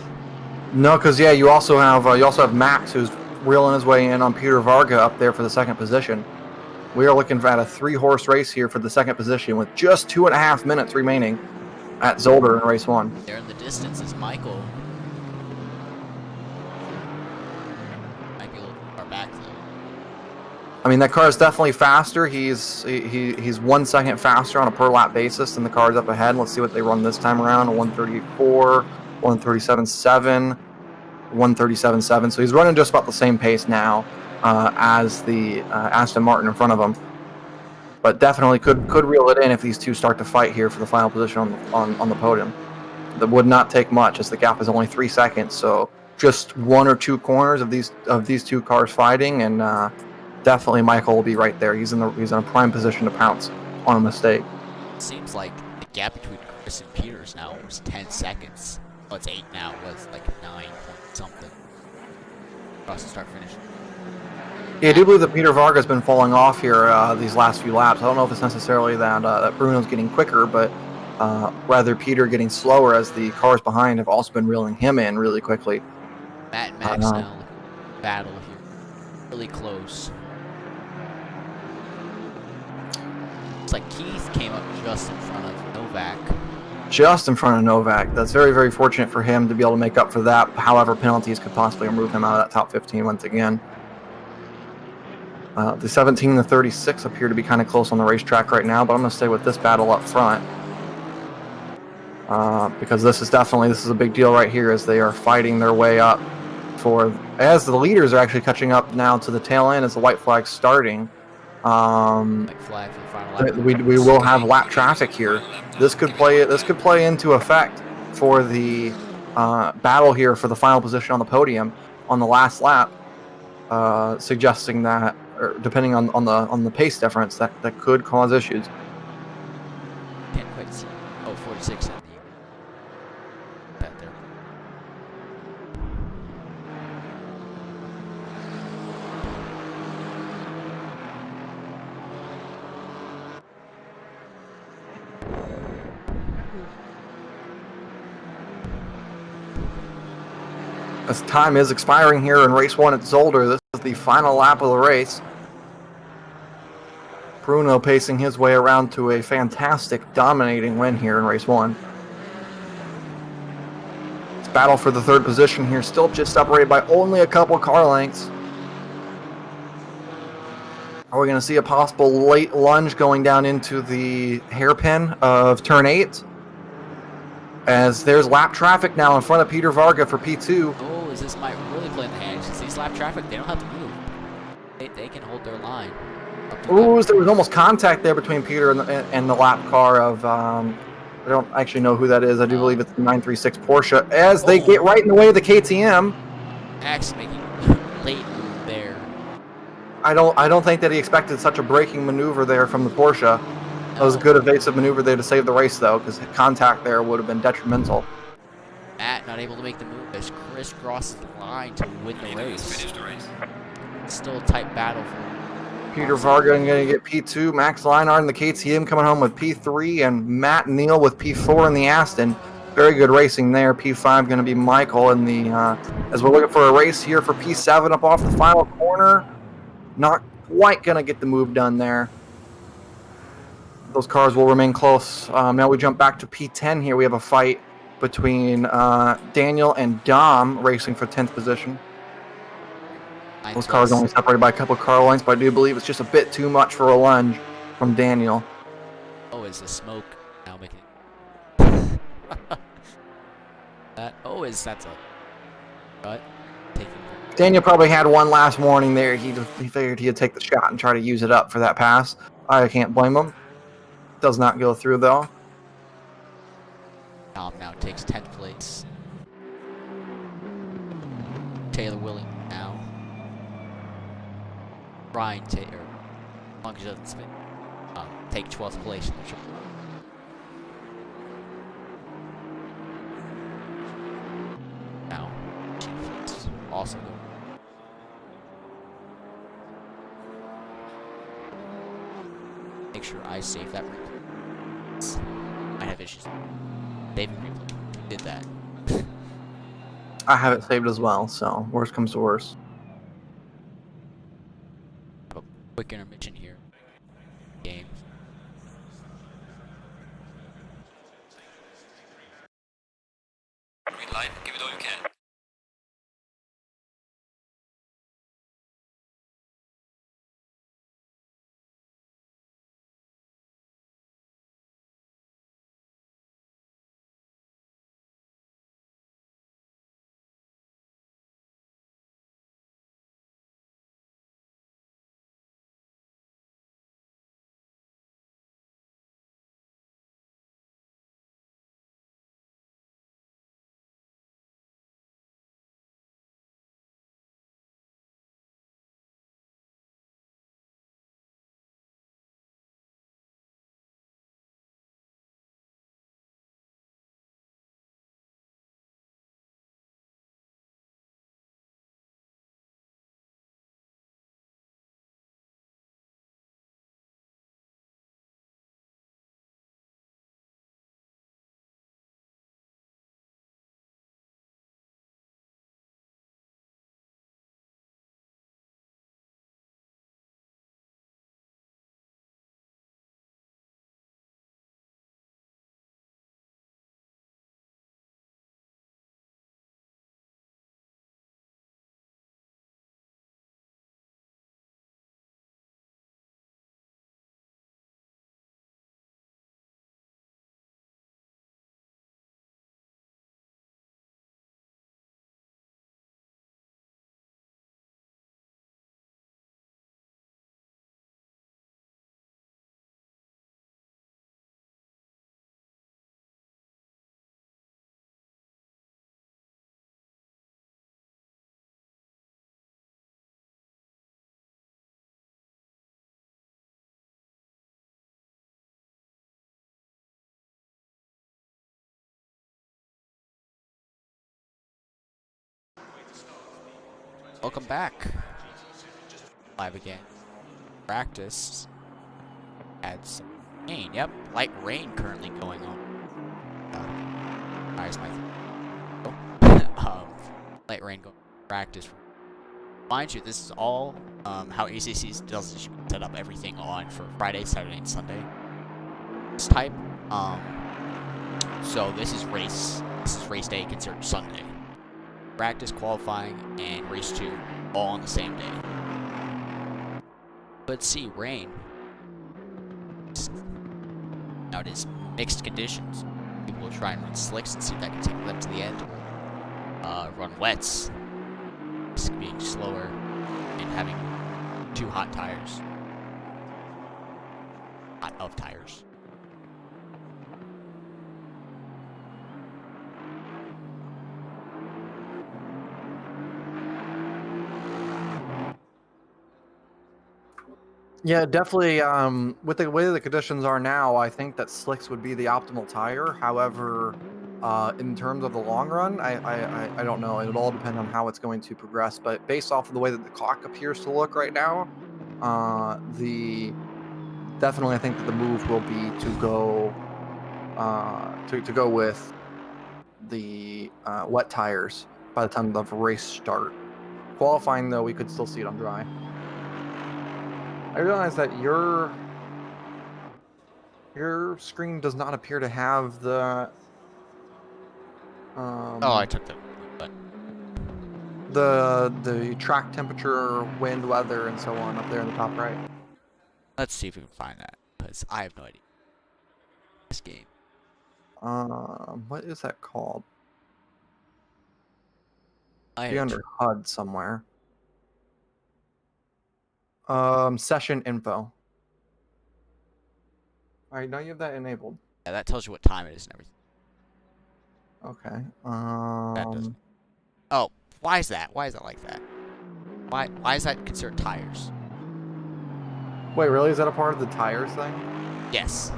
No, because you also have Max, who's reeling his way in on Peter Varga up there for the 2nd position. We are looking at a 3-horse race here for the 2nd position with just 2.5 minutes remaining at Zolder in race 1. There in the distance is Michael. Might be a little far back though. I mean, that car is definitely faster. He's 1 second faster on a per lap basis than the cars up ahead. Let's see what they run this time around. A 134, 137.7, 137.7. So he's running just about the same pace now as the Aston Martin in front of him. But definitely could reel it in if these two start to fight here for the final position on the podium. That would not take much, as the gap is only 3 seconds. So just 1 or 2 corners of these two cars fighting, and definitely Michael will be right there. He's in a prime position to pounce on a mistake. Seems like the gap between Chris and Peters now was 10 seconds. Oh, it's 8 now. It was like 9 point something. Across the start finish. Yeah, I do believe that Peter Varga has been falling off here these last few laps. I don't know if it's necessarily that Bruno's getting quicker, but rather Peter getting slower, as the cars behind have also been reeling him in really quickly. Matt and Max now battle here. Really close. Looks like Keith came up just in front of Novak. Just in front of Novak. That's very, very fortunate for him to be able to make up for that. However, penalties could possibly remove him out of that top 15 once again. The 17 and the 36 appear to be kind of close on the racetrack right now, but I'm going to stay with this battle up front. Because this is a big deal right here, as they are fighting their way up as the leaders are actually catching up now to the tail end as the white flag's starting. Like flag for the final lap. we will have lap traffic here. This could play into effect for the battle here for the final position on the podium on the last lap, suggesting that, or depending on the pace difference, that could cause issues. Can't quite see. Oh, 46 in the that there. As time is expiring here in race 1 at Zolder, this is the final lap of the race. Bruno pacing his way around to a fantastic, dominating win here in race 1. This battle for the 3rd position here, still just separated by only a couple car lengths. Are we going to see a possible late lunge going down into the hairpin of turn 8? As there's lap traffic now in front of Peter Varga for P2. Oh, is this might really play in the hands? Because these lap traffic, they don't have to move. They can hold their line. Ooh, there was almost contact there between Peter and the lap car of, I don't actually know who that is. I do believe it's the 936 Porsche. As they get right in the way of the KTM. Max making a late move there. I don't think that he expected such a braking maneuver there from the Porsche. That was a good evasive maneuver there to save the race, though, because contact there would have been detrimental. Matt not able to make the move as Chris crosses the line to win the race. It's still a tight battle for Peter Varga going to get P2, Max Leinart in the KTM coming home with P3, and Matt Neal with P4 in the Aston. Very good racing there. P5 going to be Michael in the, as we're looking for a race here for P7 up off the final corner. Not quite going to get the move done there. Those cars will remain close. Now we jump back to P10 here. We have a fight between Daniel and Dom racing for 10th position. Those cars only separated by a couple of car lengths, but I do believe it's just a bit too much for a lunge from Daniel. Oh, is the smoke now making that? Oh, that's a cut. Taking. Daniel probably had one last warning there. He figured he'd take the shot and try to use it up for that pass. I can't blame him. Does not go through though. Dom now takes 10th place. Taylor Willing now. Brian Taylor, as long as he doesn't spin, take 12th place in the triple. Now, Chiefs also go. Make sure I save that replay. I have issues. David replay did that. I have it saved as well, so worst comes to worst. Have a quick intermission here. Game. Green light, give it all you can. Welcome back. Live again. Practice. Had some rain. Yep, light rain currently going on. Where's my light rain going practice. Mind you, this is all how ACC does it. You can set up everything on for Friday, Saturday, and Sunday. This type. So this is race. This is race day considered Sunday. Practice, qualifying, and race 2 all on the same day. Let's see, rain. Now it is mixed conditions. People will try and run slicks and see if that can take them to the end. Run wets. Just being slower and having 2 hot tires. Hot of tires. Yeah, definitely. With the way the conditions are now, I think that slicks would be the optimal tire. However, in terms of the long run, I don't know. It'll all depend on how it's going to progress. But based off of the way that the clock appears to look right now, definitely I think that the move will be to go to go with the wet tires by the time of race start. Qualifying though, we could still see it on dry. I realize that your screen does not appear to have the Oh, I took the but the track temperature, wind, weather, and so on up there in the top right. let's see if we can find that, because I have no idea. This game. What is that called? I Be under HUD somewhere. Session info. All right, now you have that enabled. Yeah, that tells you what time it is and everything. Okay. That doesn't. Oh, why is that? Why is that like that? Why is that considered tires? Wait, really? Is that a part of the tires thing? Yes.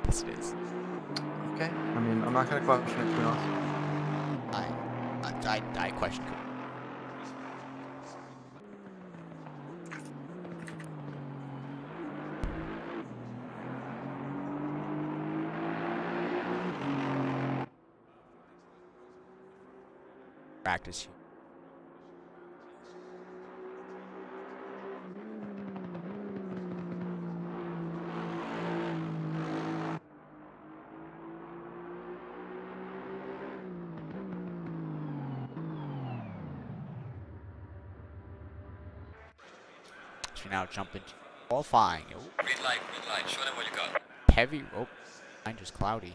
Yes, it is. Okay. I mean, I'm not gonna question it too much. I question it. Practice. So we now jump into qualifying. Oh, Green light, show them what you got. heavy rope. Mine just cloudy.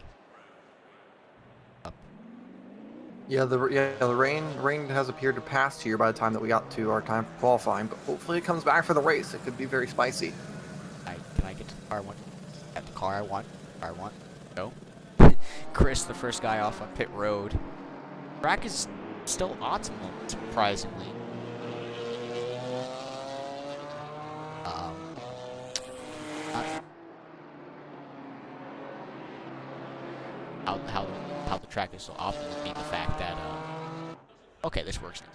Up. Yeah, the rain has appeared to pass here by the time that we got to our time for qualifying, but hopefully it comes back for the race. It could be very spicy. Can I get to the car I want? At the car I want? Car I want? No. Chris, the first guy off on pit road. Track is still optimal, surprisingly. How the track is so optimal would be the fact that okay, this works now.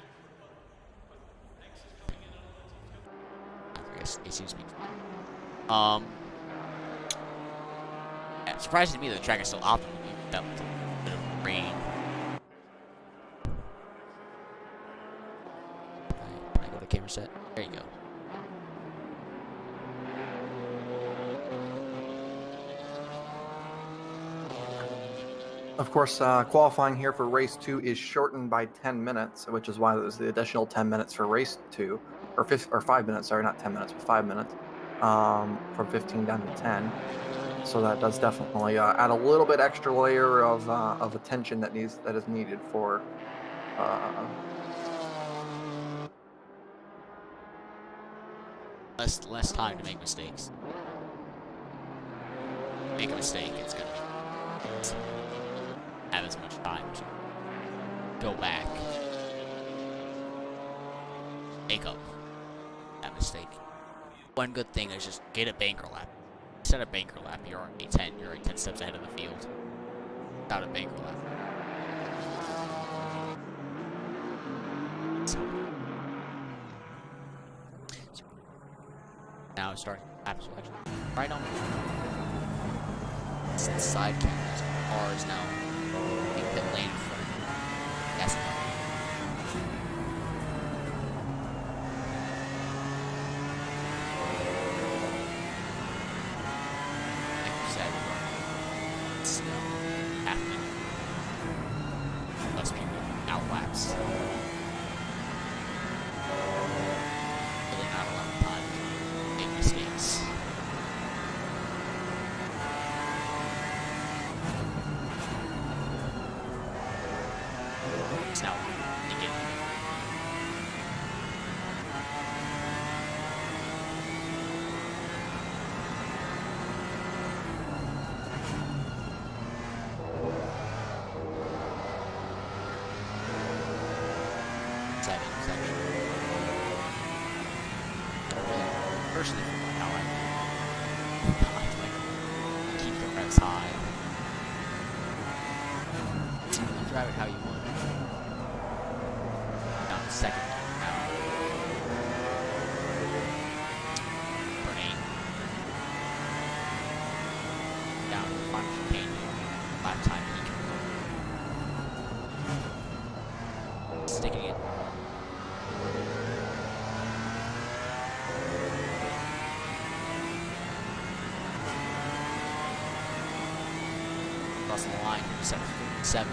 I guess it seems to be yeah, it's surprising to me that the track is so optimal without a bit of rain. Can I go to camera set? There you go. Of course, qualifying here for race 2 is shortened by 10 minutes, which is why there's the additional 10 minutes for race 2, or 5 minutes. Sorry, not 10 minutes, but 5 minutes, from 15 down to 10. So that does definitely add a little bit extra layer of attention that is needed for. Less time to make mistakes. Make a mistake, it's gonna have as much time to go back, make up that mistake. One good thing is just get a banker lap. Instead of banker lap, you're already 10 steps ahead of the field. Without a banker lap. So, Now starting lap selection. Right on. Side cameras. Cars now. Big pit lane in front. That's one. Like you said, it's happening. Less people outlaps. Really not a lot of time to make mistakes. It's now beginning. Section. Personally, how I like keep the reps high. You drive it how you want. Down to second now. Burn 8. Down to the final chicane. Lap time peak. Sticking it. Across the line, 7.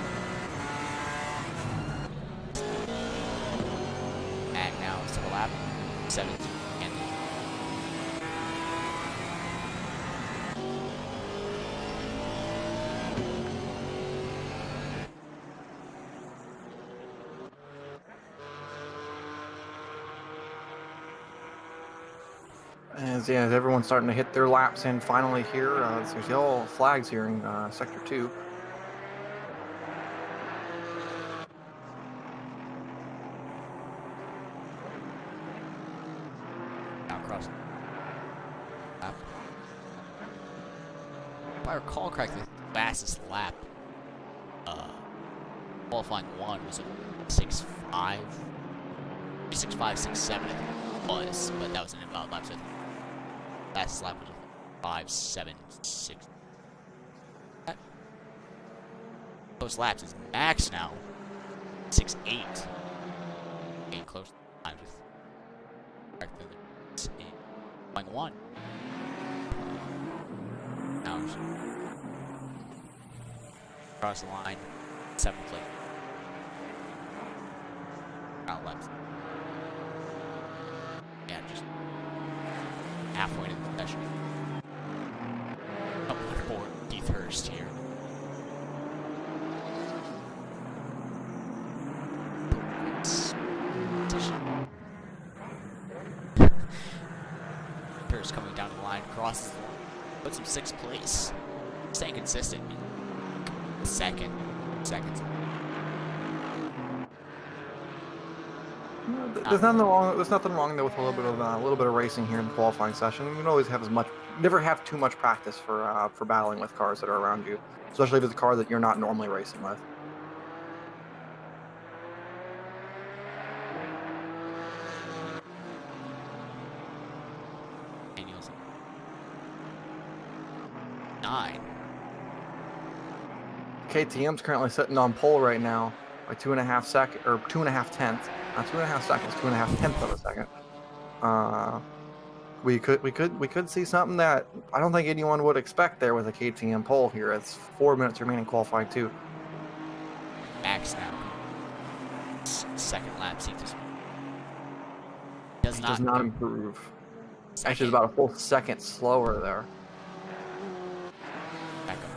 And now it's to the lap. 7. And As everyone's starting to hit their laps in finally here, there's yellow flags here in Sector 2. now across. Lap. If I recall correctly, the fastest lap qualifying 1 was a 6.5. 6.5, 6.7 I think it was, but that was an inbound lap, so I think fastest lap was a 5.7.6. Close laps is max now. 6.8. Getting close to times with going 1. Now across the line, 7th place. Out laps. Yeah, just halfway to the session. Up for Keith Hurst here. Hurst coming down the line, crosses the line, puts him 6th place. Staying consistent. Seconds. There's nothing wrong though with a little bit of racing here in the qualifying session. You can always have never have too much practice for battling with cars that are around you, especially if it's a car that you're not normally racing with. Daniels 9. KTM's currently sitting on pole right now by 2.5 seconds, or 2.5 tenths. Not 2.5 seconds, 2.5 tenths of a second. We could see something that I don't think anyone would expect there with a KTM pole here. It's 4 minutes remaining qualifying 2. Max now. Second lap, see this does not improve. Actually, it's about a full second slower there. Back up.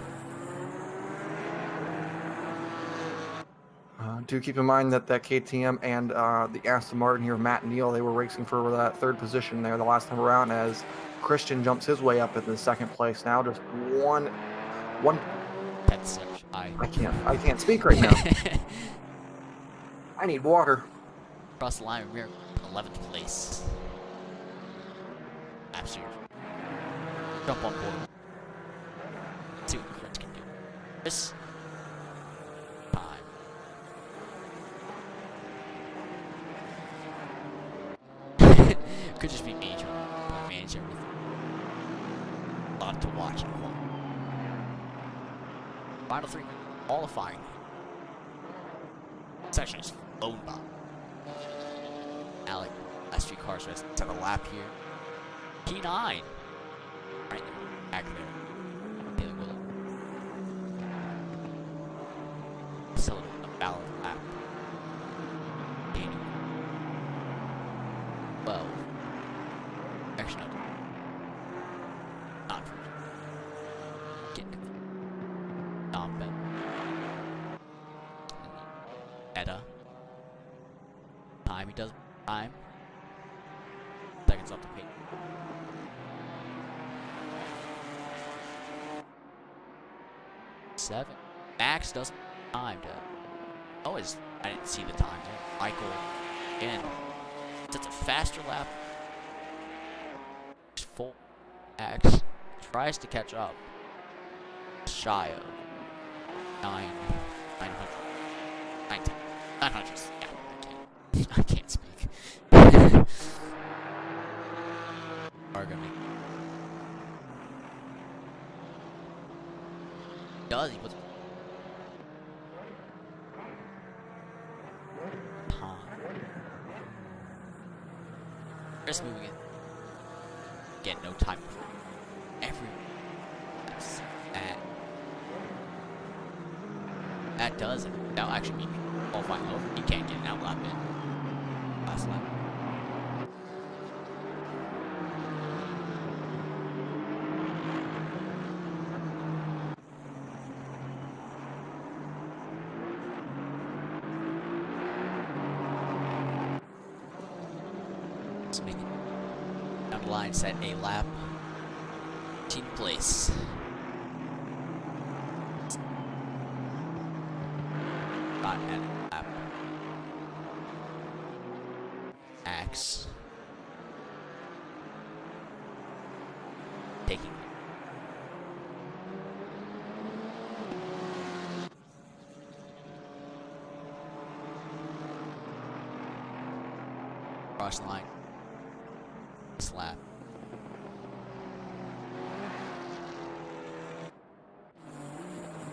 Do keep in mind that KTM and the Aston Martin here, Matt Neal, they were racing for that 3rd position there the last time around, as Christian jumps his way up into the 2nd place now. Just one. That's such high. I can't speak right now. I need water. Across the line, we're 11th place. Absolutely. Jump on board. Let's see what the friends can do. This time. Could just be me. manage everything. A lot to watch. Final 3 qualifying. Section is flown by. Alec, last few cars rest to the lap here. P9. Right there, back there. Taylor Willis. Still a valid lap. Daniel. 12. Actually, not for getting confused. Dom Ben. Etta. Time he does time. Seconds off the pace. Seven. Max doesn't time to. Oh, I didn't see the time there. Michael again. It's a faster lap. Full. Max tries to catch up. Shy of 900. 19. 900. Yeah, I can't speak. Argamy. Does he puts time. Chris moving in. Again, no time. Everyone. That does it. That'll actually be qualifying over. He can't get an outlap in. Last lap. So making down the line, set a lap. 15th place. Not at lap. Axe. Taking. Cross line. Slap.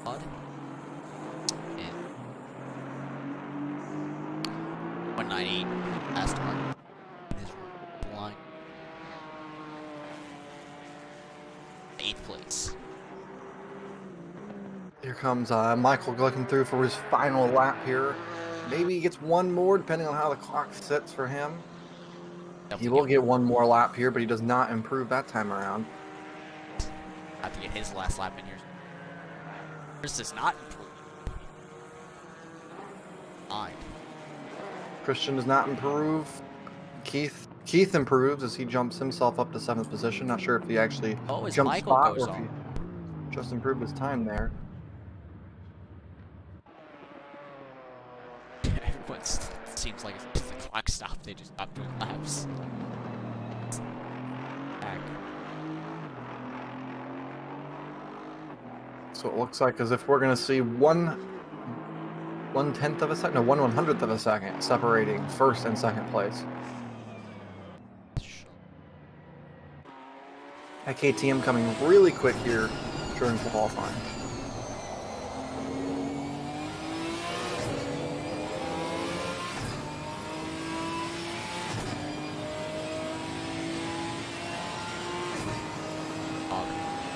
Odd. And 198 last mark. His line. 8th place. Here comes Michael looking through for his final lap here. Maybe he gets one more, depending on how the clock sits for him. He will get one more lap here, but he does not improve that time around. Have to get his last lap in here. Chris does not improve. 9. Christian does not improve. Keith improves as he jumps himself up to 7th position. Not sure if he actually Oh, as jumped Michael spot goes or if he on. just improved his time there. Everyone seems like it's the clock stopped. They just stopped doing laps. Back. So it looks like as if we're going to see one 1/10 of a second, no, 1/100th of a second separating first and second place. That KTM coming really quick here during qualifying.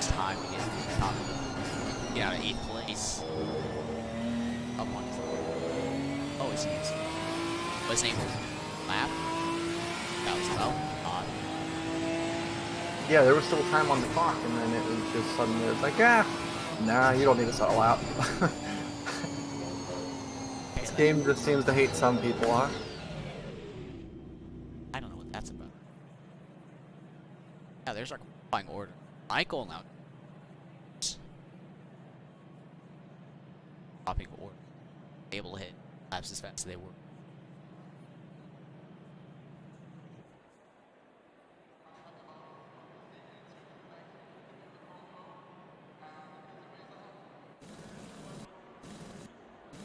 Time to get top. Get out of 8th place. Up on his. Oh, is he? Was able to lap? That was well. Odd. Yeah, there was still time on the clock, and then it was just suddenly it's like, nah, you don't need to settle out. This game just seems to hate some people, huh? I don't know what that's about. Yeah, there's our qualifying order. Michael now. Dropping order. Able to hit laps as fast as they were.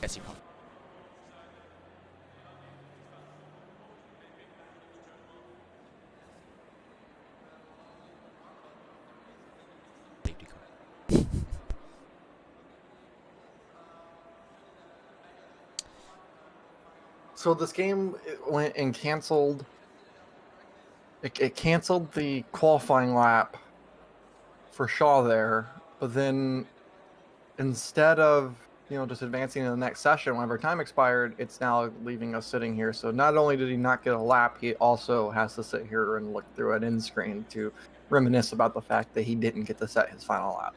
Guess you probably. Safety car. So this game went and canceled. It canceled the qualifying lap for Shaw there, but then instead of just advancing to the next session whenever time expired, it's now leaving us sitting here. So not only did he not get a lap, he also has to sit here and look through an end screen to reminisce about the fact that he didn't get to set his final lap.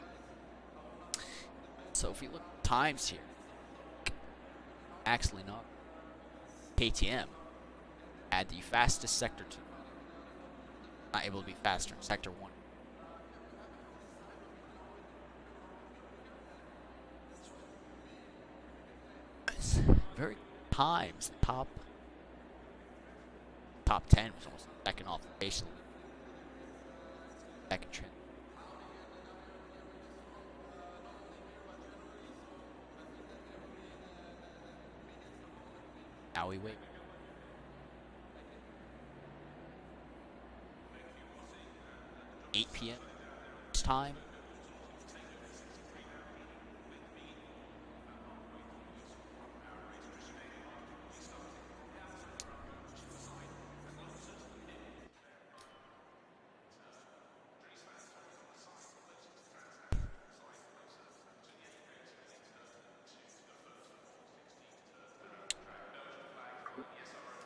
So if we look at times here, actually not. KTM had the fastest sector 2. Not able to be faster in sector 1. Very times top 10 was almost second off the base. Second trend. Now we wait. p.m. time.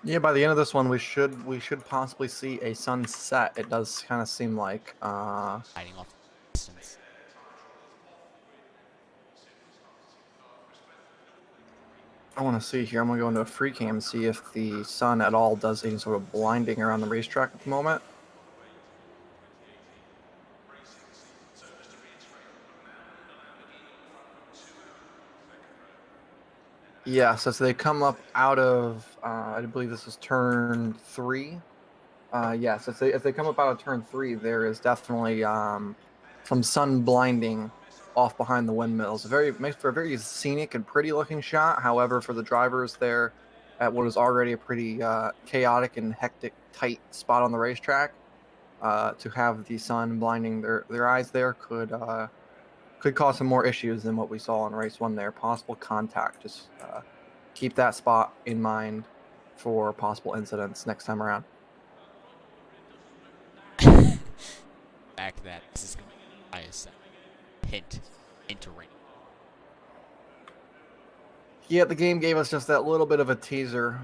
Yeah, by the end of this one, we should possibly see a sunset. It does kind of seem like. Hiding off the distance. I want to see here. I'm gonna go into a free cam and see if the sun at all does any sort of blinding around the racetrack at the moment. Yes, as they come up out of, I believe this is turn 3. Yes, as they come up out of turn 3, there is definitely some sun blinding off behind the windmills. Makes for a very scenic and pretty looking shot. However, for the drivers there, at what is already a pretty chaotic and hectic, tight spot on the racetrack, to have the sun blinding their eyes there could cause some more issues than what we saw in race 1 there. Possible contact. Just keep that spot in mind for possible incidents next time around. Back to that. This is going to be ISM. Hint into rain. Yeah, the game gave us just that little bit of a teaser,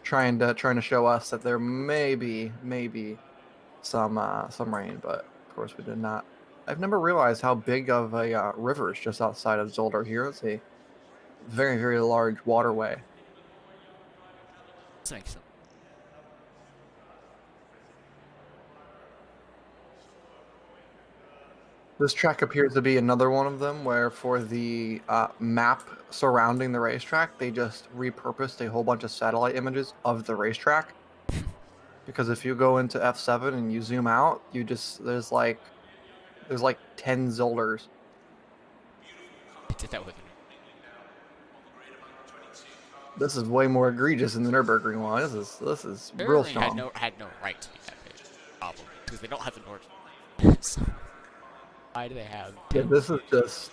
trying to show us that there may be some rain, but of course we did not. I've never realized how big of a river is just outside of Zolder here. It's a very, very large waterway. This makes sense. This track appears to be another one of them where for the map surrounding the racetrack, they just repurposed a whole bunch of satellite images of the racetrack. Because if you go into F7 and you zoom out, there's like 10 Zolders. I did that with This is way more egregious than the Nürburgring one. This is real strong. had no right to be that big, probably, because they don't have the North. So why do they have? Yeah, this is just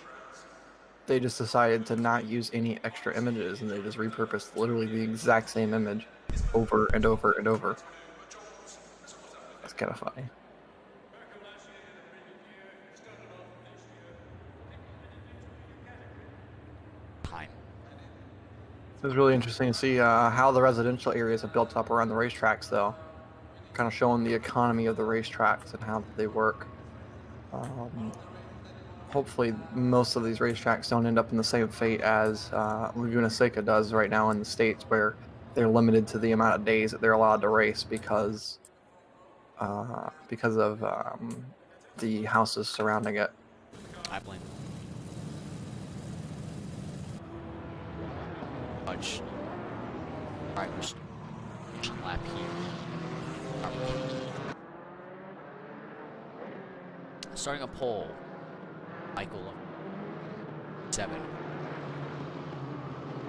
they just decided to not use any extra images, and they just repurposed literally the exact same image over and over and over. That's kind of funny. Time. It was really interesting to see how the residential areas have built up around the racetracks, though. Kind of showing the economy of the racetracks and how they work. Hopefully, most of these racetracks don't end up in the same fate as Laguna Seca does right now in the States, where they're limited to the amount of days that they're allowed to race because of the houses surrounding it. I blame. Fudge. Drivers. Lap here. Starting a pole. Michael 7.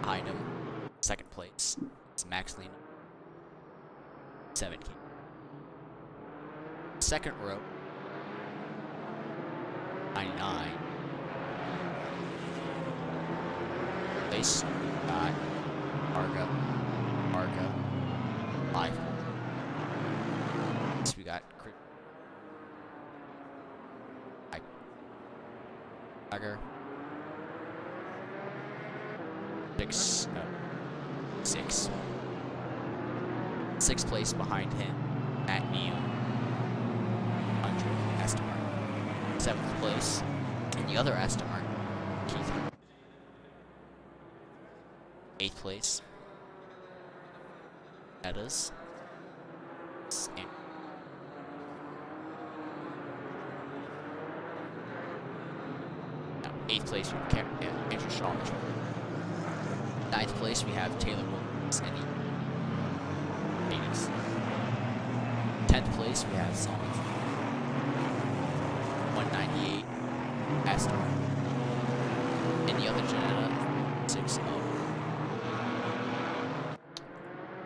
Behind him. Second place. It's Max Lena. 17. Second row. 99. Place got Margo. 5. So we got Tiger. 6. 6th place behind him, Matt Neal. 100 Aston Martin. 7th place, and the other Aston Martin, Keith. 8th place, Metas. And 8th place, we have Andrew Shaw. 9th place, we have Taylor Williams and Phoenix. 10th place, we have Salt. 198, Aston. And the other Janetta, 6-0.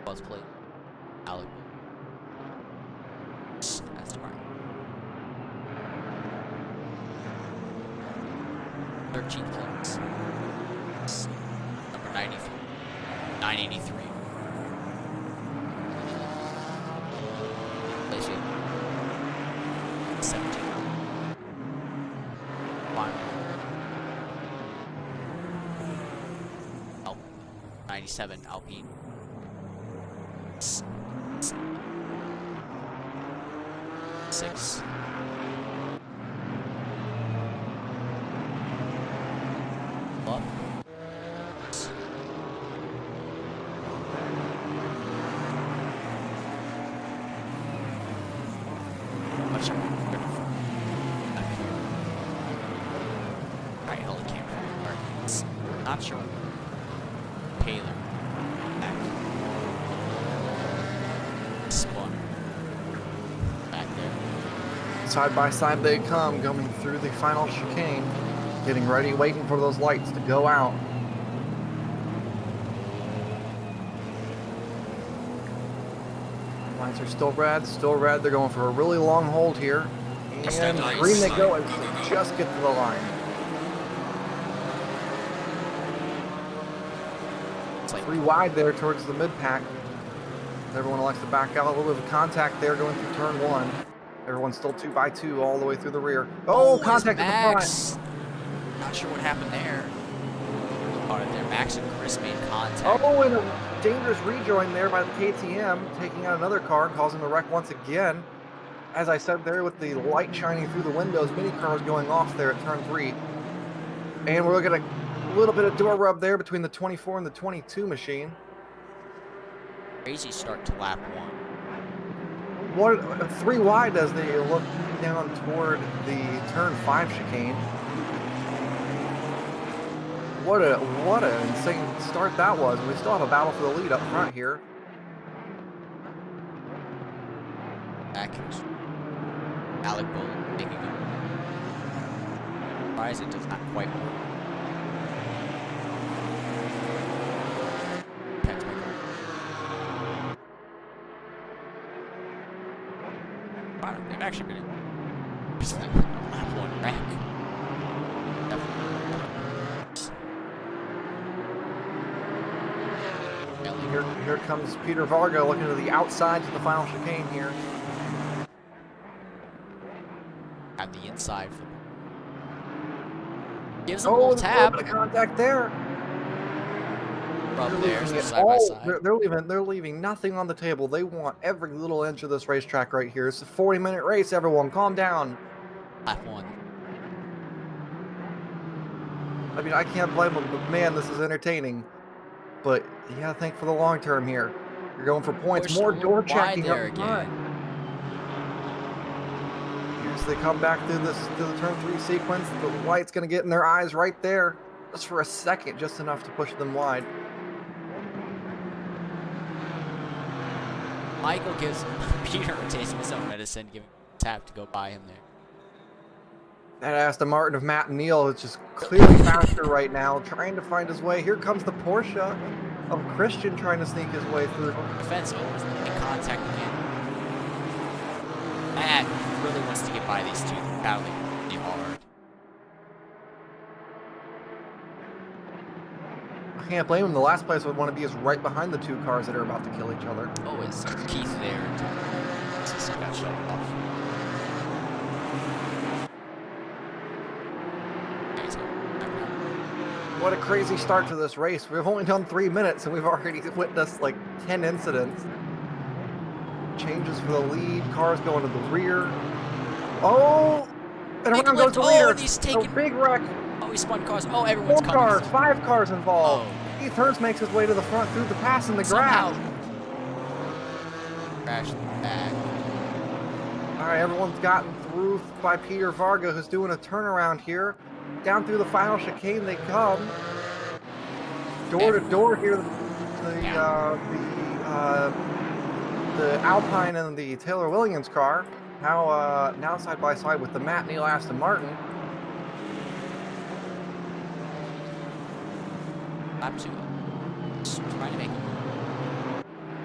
12th place, Alec. Aston Martin. 13th place, number 93, 983. Place 17. 97 Alpine. 6. Up. Much right, Helican. Not sure. Taylor. Back. Spun. Back there. Side by side they come, going through the final chicane, getting ready, waiting for those lights to go out. Lights are still red, They're going for a really long hold here. And green they go as they just get to the line. It's like 3 wide there towards the mid-pack. Everyone likes to back out. A little bit of contact there going through turn 1. Everyone's still 2 by 2 all the way through the rear. Oh, contact at the front. Not sure what happened there. Caught it there. Max and Chris made contact. Oh, and a dangerous rejoin there by the KTM, taking out another car, causing the wreck once again. As I said there, with the light shining through the windows, mini cars going off there at turn 3. And we're looking at a little bit of door rub there between the 24 and the 22 machine. Crazy start to lap 1. What 3 wide as they look down toward the turn 5 chicane. What an insane start that was. We still have a battle for the lead up front here. Back. Alec Bull making it. Surprised it does not quite work. Wow, they've actually been just lap 1 wreck. Here comes Peter Varga looking to the outside to the final chicane here. At the inside. Gives them a little tap. A little bit of contact there. Up there, so side by side. They're leaving nothing on the table. They want every little inch of this racetrack right here. It's a 40-minute race, everyone. Calm down. Lap 1. I mean, I can't blame them, but man, this is entertaining. But you gotta think for the long term here. You're going for points. More door checking up front. As they come back through the turn 3 sequence, the light's gonna get in their eyes right there. Just for a second, just enough to push them wide. Michael gives Peter a taste of his own medicine, giving him a tap to go by him there. That Aston Martin of Matt and Neal is just clearly faster right now, trying to find his way. Here comes the Porsche of Christian trying to sneak his way through. Defense always in contact again. Matt really wants to get by these two. They're battling pretty hard. can't blame him. The last place I would want to be is right behind the 2 cars that are about to kill each other. Oh, is Keith there? Just got shut off. What a crazy start to this race. We've only done 3 minutes and we've already witnessed like 10 incidents. Changes for the lead, cars going to the rear. Oh! And Big around goes lift. the leader. Oh, and he's taking... A big wreck. Oh, he spun cars. Oh, everyone's 4 coming. cars, 5 cars involved. Oh. Keith Hurst makes his way to the front through the pass in the Somehow. grass. Crashed back. All right, everyone's gotten through by Peter Varga, who's doing a turnaround here. Down through the final chicane they come. Door to door here, the Alpine and the Taylor Williams car. Now side by side with the Matt Neal Aston Martin. Lap 2. Just trying to make it.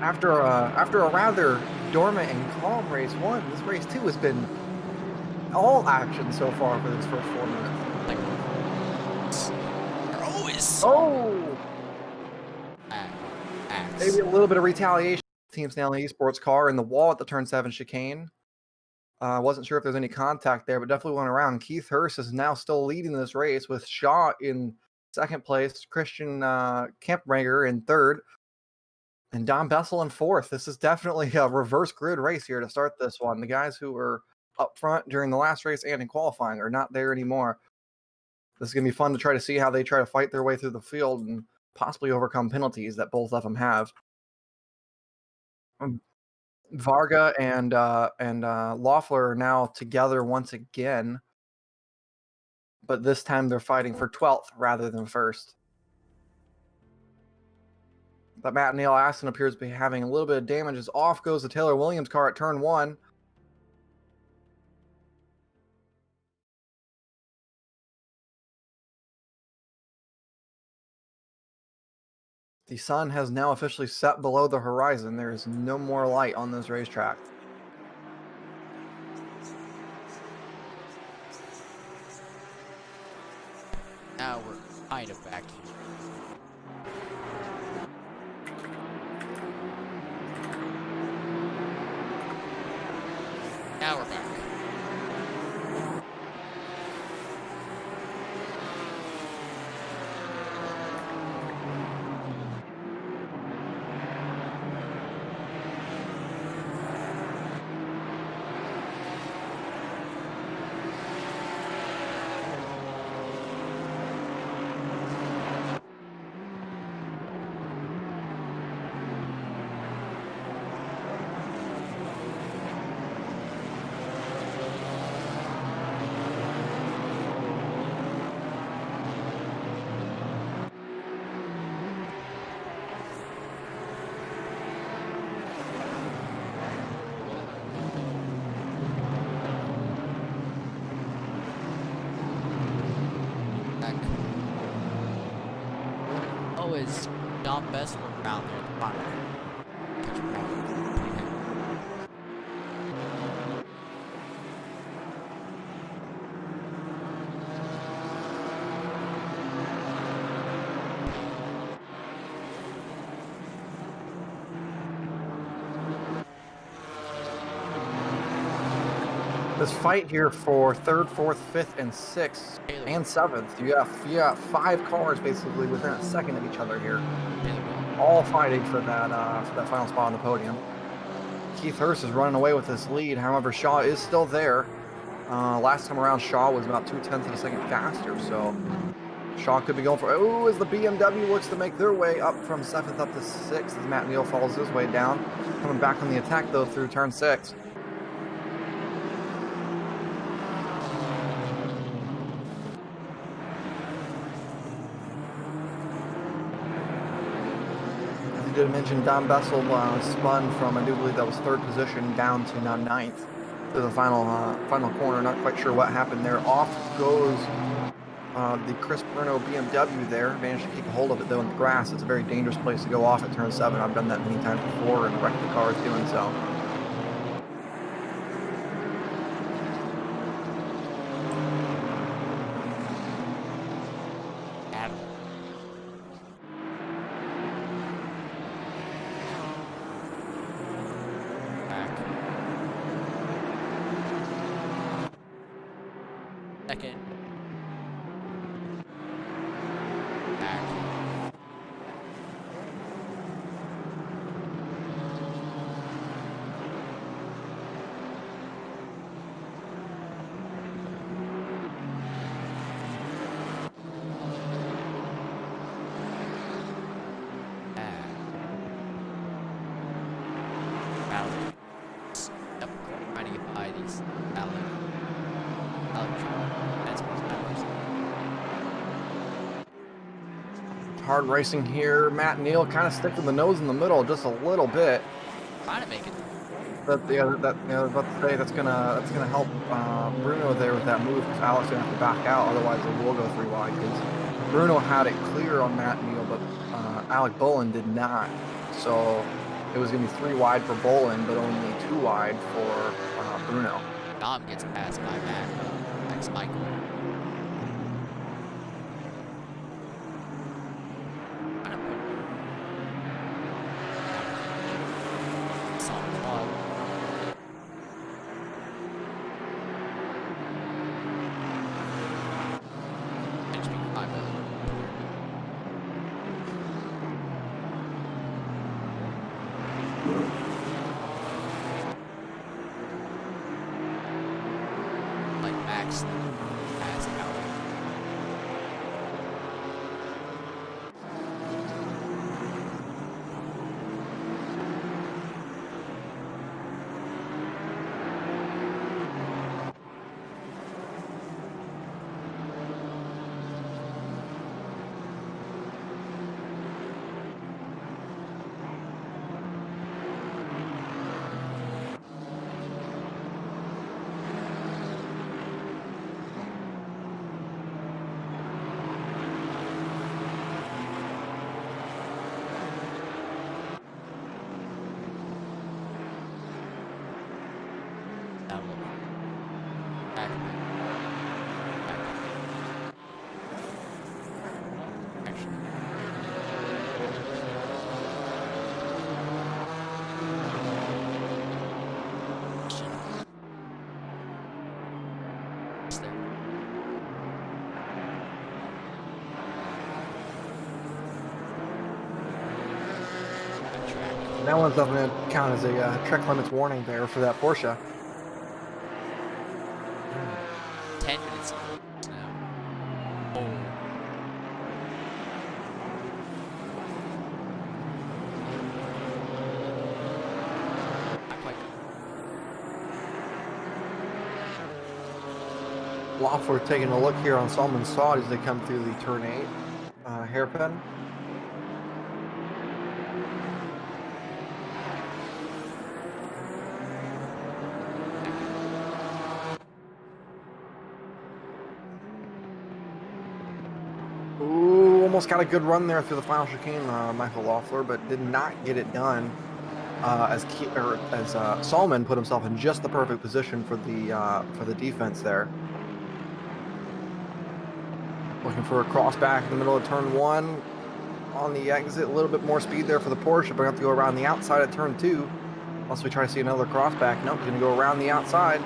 After a rather dormant and calm race 1, this race 2 has been all action so far for this first 4 minutes. Like, oh, it's Oh! axe. Maybe a little bit of retaliation. Team Stanley Esports car in the wall at the turn 7 chicane. Wasn't sure if there's any contact there, but definitely went around. Keith Hurst is now still leading this race with Shaw in 2nd place, Christian Kempmager in 3rd, and Don Bessel in 4th. This is definitely a reverse grid race here to start this one. The guys who were up front during the last race and in qualifying are not there anymore. This is going to be fun to try to see how they try to fight their way through the field and possibly overcome penalties that both of them have. Varga and Loeffler are now together once again, but this time they're fighting for 12th rather than 1st. But Matt Neal Aston appears to be having a little bit of damage as off goes the Taylor Williams car at turn 1. The sun has now officially set below the horizon. There is no more light on this racetrack. Now we're kind of back here. Now we're back. Oh, is Don Bessel down there at the bottom? Catch him up. This fight here for 3rd, 4th, 5th, and 6th, and 7th. You got 5 cars basically within a second of each other here, all fighting for that final spot on the podium. Keith Hurst is running away with this lead. However, Shaw is still there. Last time around, Shaw was about 0.2 of a second faster, so Shaw could be going for. Oh, as the BMW looks to make their way up from 7th up to 6th, as Matt Neal follows his way down, coming back on the attack though through turn 6. Did mention Don Bessel spun from, I do believe that was 3rd position down to now 9th to the final corner. Not quite sure what happened there. Off goes the Chris Bruno BMW there. Managed to keep a hold of it though in the grass. It's a very dangerous place to go off at turn 7. I've done that many times before and wrecked the cars doing so. Second. Back. Trying to get by these Hard racing here. Matt Neal kind of sticking the nose in the middle just a little bit. trying to make it. But I was about to say that's gonna help Bruno there with that move because Alex gonna have to back out, otherwise it will go 3 wide. Because Bruno had it clear on Matt Neal, but Alec Bolin did not. So it was gonna be 3 wide for Bolin, but only 2 wide for Bruno. Dom gets passed by Max Michael. Like Max passed out. That one's not going to count as a track limits warning there for that Porsche. 10 minutes now. Oh. Not quite. Loeffler taking a look here on Salmon's Sod as they come through the turn 8 hairpin. Ooh, almost got a good run there through the final chicane, Michael Loeffler, but did not get it done as Salmon put himself in just the perfect position for the defense there. Looking for a cross back in the middle of turn 1 on the exit. A little bit more speed there for the Porsche, but we have to go around the outside at turn 2. Unless we try to see another cross back. Nope, he's going to go around the outside.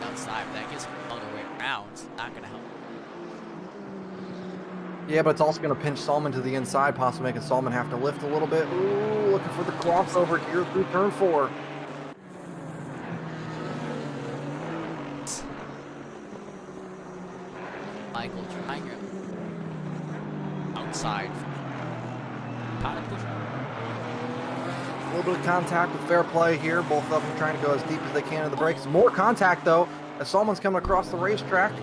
Outside, but that gives him another way around. It's not going to help. Yeah, but it's also going to pinch Salmon to the inside, possibly making Salmon have to lift a little bit. Ooh, looking for the crossover here through turn 4. Michael trying it outside. Kind of push. A little bit of contact with fair play here. Both of them trying to go as deep as they can in the brakes. More contact, though, as Salmon's coming across the racetrack.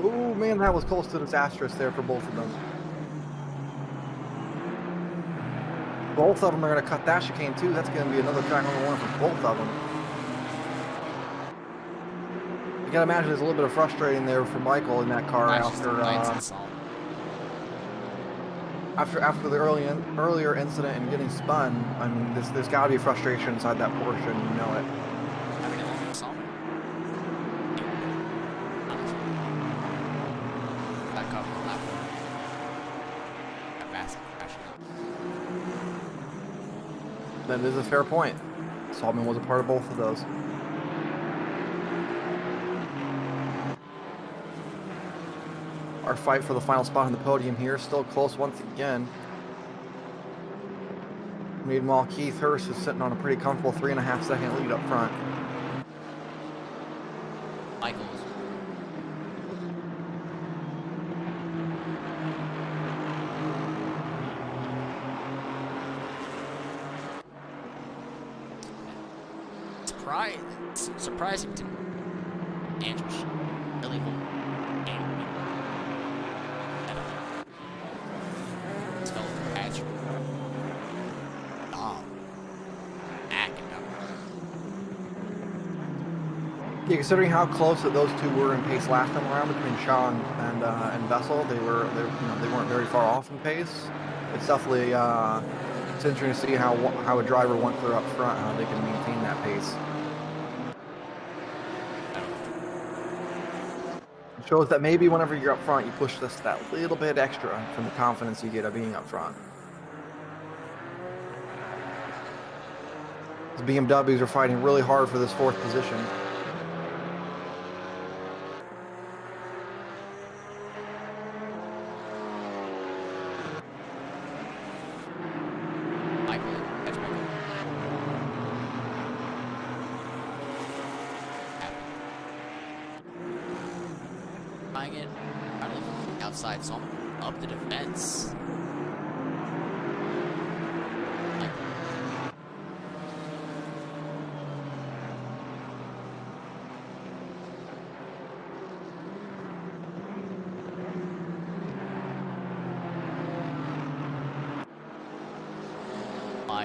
Ooh, man, that was close to disastrous there for both of them. Both of them are going to cut that chicane, too. That's going to be another track on the one for both of them. You got to imagine there's a little bit of frustrating there for Michael in that car after the earlier incident and getting spun. I mean, there's got to be frustration inside that Porsche, and you know it. That is a fair point. Saltman was a part of both of those. our fight for the final spot on the podium here. Still close once again. Meanwhile, Keith Hurst is sitting on a pretty comfortable 3.5 second lead up front. Michaels. Surprising to Andrews really hold game. It's felt Patrick. Acting up. Yeah, considering how close that those two were in pace last time around between Shaw and Vessel, they weren't very far off in pace. It's definitely it's interesting to see how a driver once they're up front, how they can maintain that pace. It shows that maybe whenever you're up front, you push this that little bit extra from the confidence you get of being up front. The BMWs are fighting really hard for this 4th position. It out of the outside, so I'm up the defense.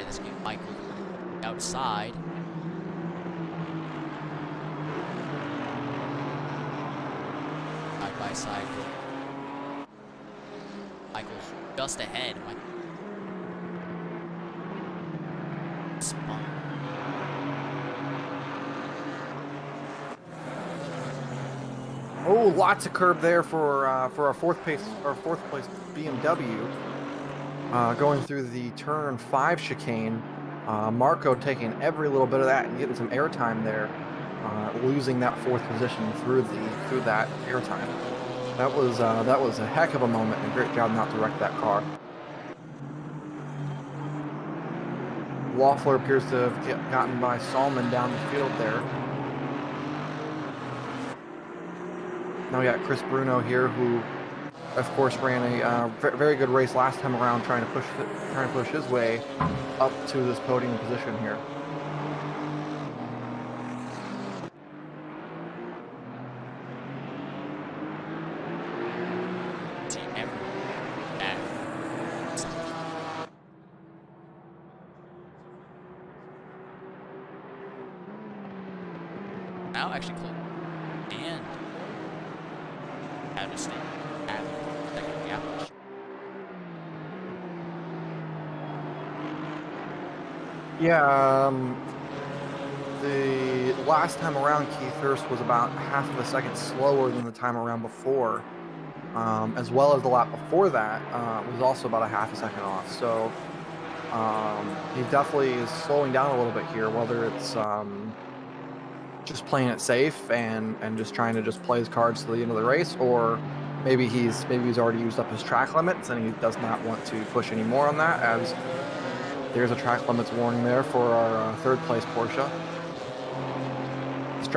This game, Michael outside. Side by side. Michael's just ahead. Spun. Oh, lots of curb there for our 4th place BMW. Going through the turn 5 chicane, Marco taking every little bit of that and getting some airtime there, losing that 4th position through that airtime. That was a heck of a moment and a great job not to wreck that car. Loeffler appears to have gotten by Salmon down the field there. Now we got Chris Bruno here, who of course ran a very good race last time around, trying to push his way up to this podium position here. Now actually close and out of state. Yeah, the last time around, Keith Hurst was about half of a second slower than the time around before, as well as the lap before that was also about a half a second off. So he definitely is slowing down a little bit here, whether it's just playing it safe and just trying to just play his cards to the end of the race, or maybe he's already used up his track limits and he does not want to push any more on that, as there's a track limits warning there for our 3rd place Porsche. This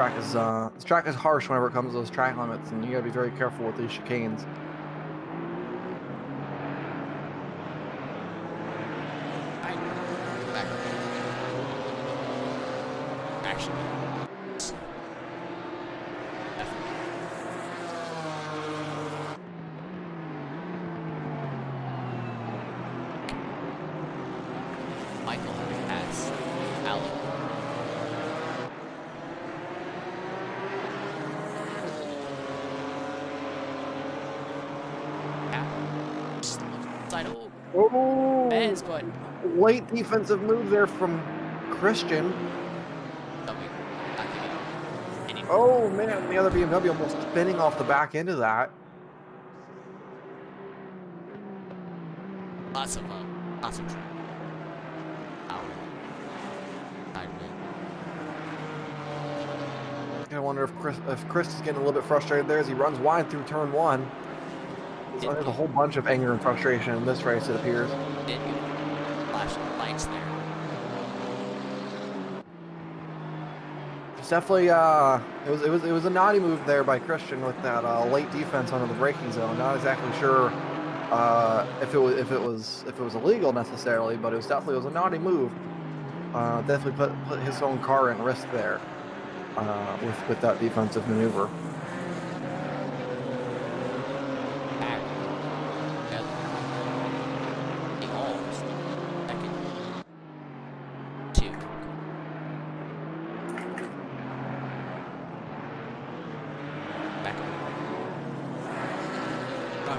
track is harsh whenever it comes to those track limits, and you gotta be very careful with these chicanes. Michael has Alec. Side over. Oh, Benz, but late defensive move there from Christian. Oh man, the other BMW almost spinning off the back end of that. Lots of track. I wonder if Chris is getting a little bit frustrated there as he runs wide through turn 1. So there's a whole bunch of anger and frustration in this race, it appears. Did give flashing lights there. It's definitely it was a naughty move there by Christian with that late defense under the braking zone. Not exactly sure if it was illegal necessarily, but it was a naughty move. Definitely put his own car in risk there with that defensive maneuver.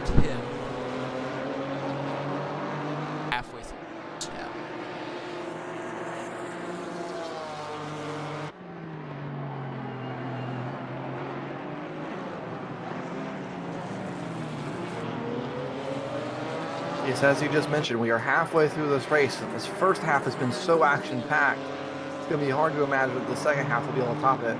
Him halfway through. Yeah. Yes, as you just mentioned, we are halfway through this race, and this first half has been so action-packed. It's going to be hard to imagine that the second half will be able to top it.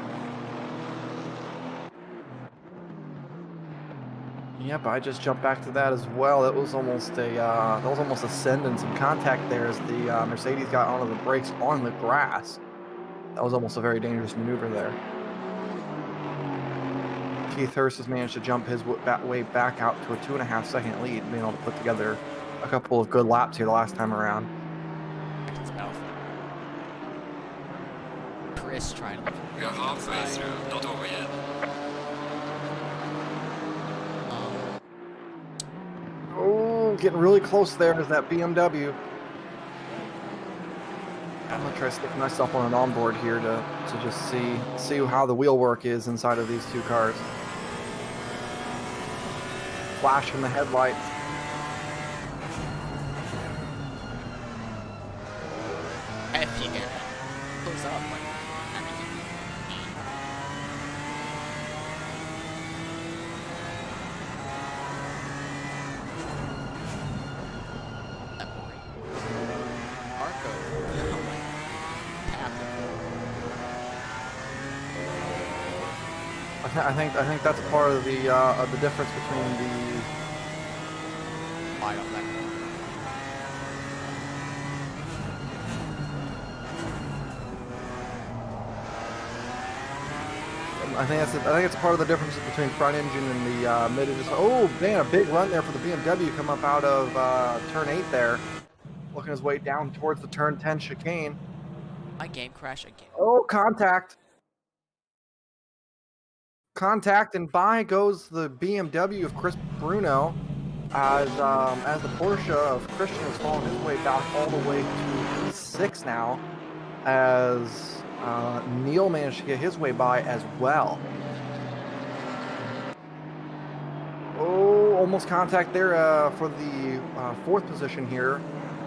Yep, I just jumped back to that as well. It was almost a send and some contact there as the Mercedes got onto the brakes on the grass. That was almost a very dangerous maneuver there. Keith Hurst has managed to jump his way back out to a 2.5 second lead, being able to put together a couple of good laps here the last time around. Chris trying to. We are halfway through, not over yet. Oh, getting really close there is that BMW. I'm gonna try to stick myself on an onboard here to just see how the wheel work is inside of these two cars. Flash in the headlights. If you get close up, like I think that's part of the difference between the. wide off that. I think it's part of the difference between front engine and the mid engine. Oh man, a big run there for the BMW. Come up out of turn 8 there, looking his way down towards the turn 10 chicane. My game crash again. Oh, contact. Contact, and by goes the BMW of Chris Bruno as the Porsche of Christian has fallen his way back all the way to P6 now, as Neil managed to get his way by as well. Oh, almost contact there for the 4th position here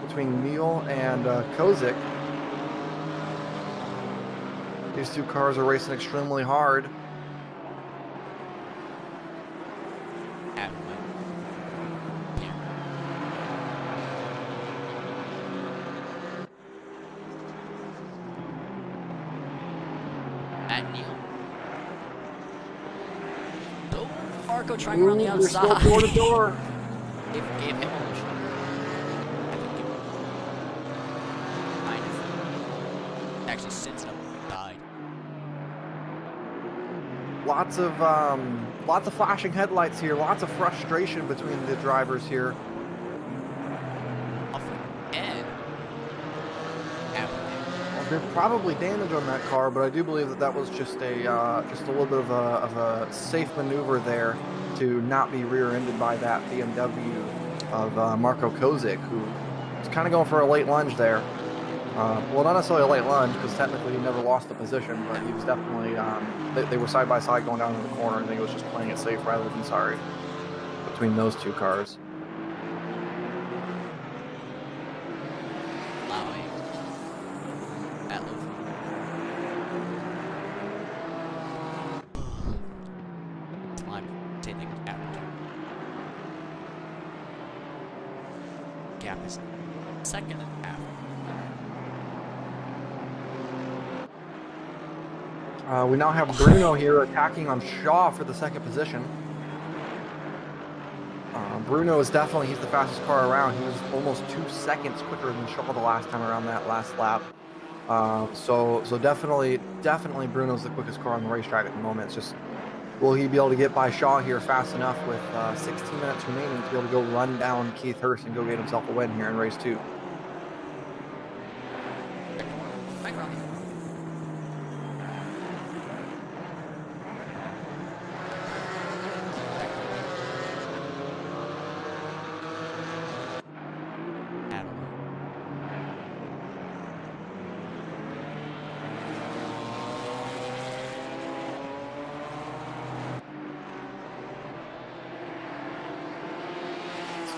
between Neil and Kozik. These two cars are racing extremely hard. Marco trying around the outside. Still door to door. Gave him a shot. Actually sits up and died. Lots of flashing headlights here. Lots of frustration between the drivers here. There's probably damage on that car, but I do believe that was just a little bit of a safe maneuver there to not be rear-ended by that BMW of Marco Kozik, who was kind of going for a late lunge there. Well, not necessarily a late lunge, because technically he never lost the position, but he was definitely they were side by side going down in the corner. I think it was just playing it safe rather than sorry between those two cars. Gap is second and a half. We now have Bruno here attacking on Shaw for the 2nd position. Bruno is definitely, he's the fastest car around. He was almost 2 seconds quicker than Shaw the last time around that last lap. So definitely Bruno's the quickest car on the racetrack at the moment. It's just, will he be able to get by Shaw here fast enough with 16 minutes remaining to be able to go run down Keith Hurst and go get himself a win here in race 2?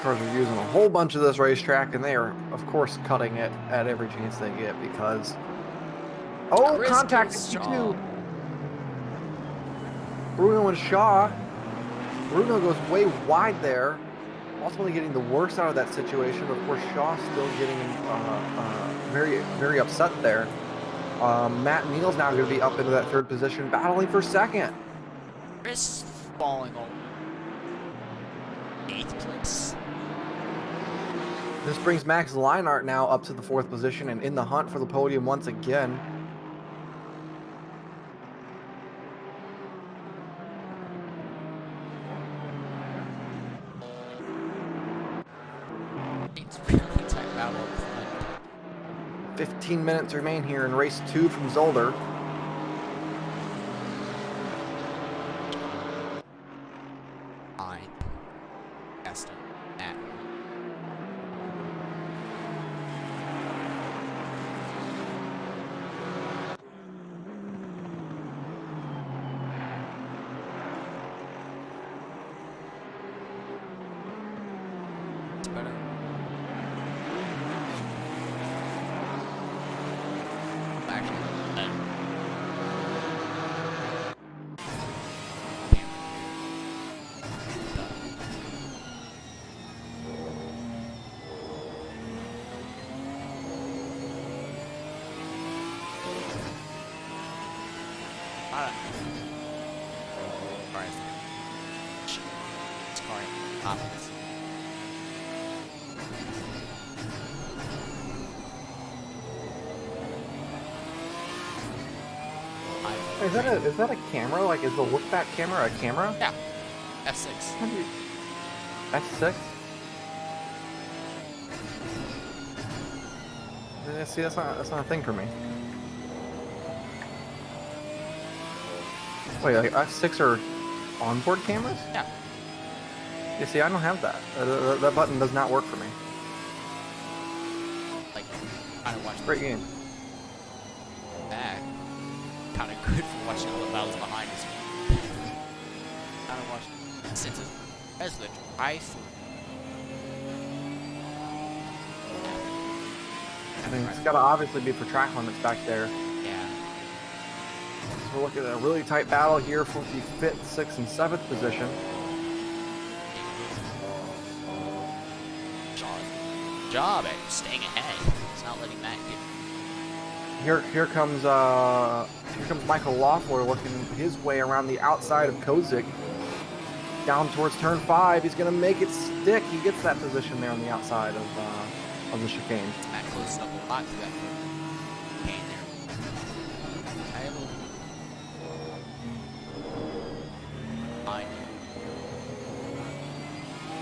Cars are using a whole bunch of this racetrack, and they are, of course, cutting it at every chance they get because... Oh, Chris contact kills at Shaw. Q2. Bruno and Shaw. Bruno goes way wide there, ultimately getting the worst out of that situation. Of course, Shaw still getting very upset there. Matt Neal's now going to be up into that third position, battling for second. Chris falling on 8th place. This brings Max Leinart now up to the 4th position and in the hunt for the podium once again. It's really tight battle up front. 15 minutes remain here in race 2 from Zolder. Fine. Aston. Matt. It's better. Actually, Is that a camera? Like, is the look back camera a camera? Yeah. F6. F6? Yeah, see, that's not a thing for me. Wait, like F6 are onboard cameras? Yeah. You see, I don't have that. That button does not work for me. Like, I don't watch Great game. back. Kind of good for watching all the battles behind us. Kind of watching since as the drive. I mean, it's got to obviously be for track limits back there. Yeah. So we're looking at a really tight battle here for the 5th, 6th, and 7th position. Shaw's job at staying ahead. It's not letting Matt get. Here comes Michael Loeffler looking his way around the outside of Kozik. Down towards turn 5. He's going to make it stick. He gets that position there on the outside of the chicane. Matt closed up a lot through that pain there.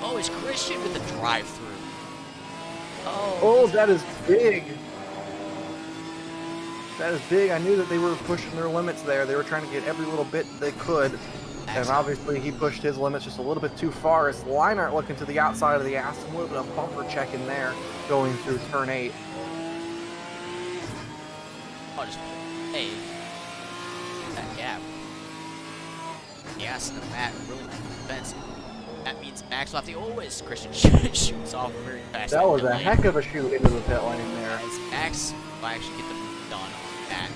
Oh, it's Christian with the drive-through. Oh, that is big. That is big. I knew that they were pushing their limits there. They were trying to get every little bit they could. And obviously he pushed his limits just a little bit too far. As Leinart looking to the outside of the Aston, a little bit of bumper check in there going through turn 8. Oh, just hey, that gap. The Aston and Matt really defensive. That means Max will have to always Christian shoots off very fast. That was a heck of a shoot into the pit lane there. As Max will actually get the move done on that.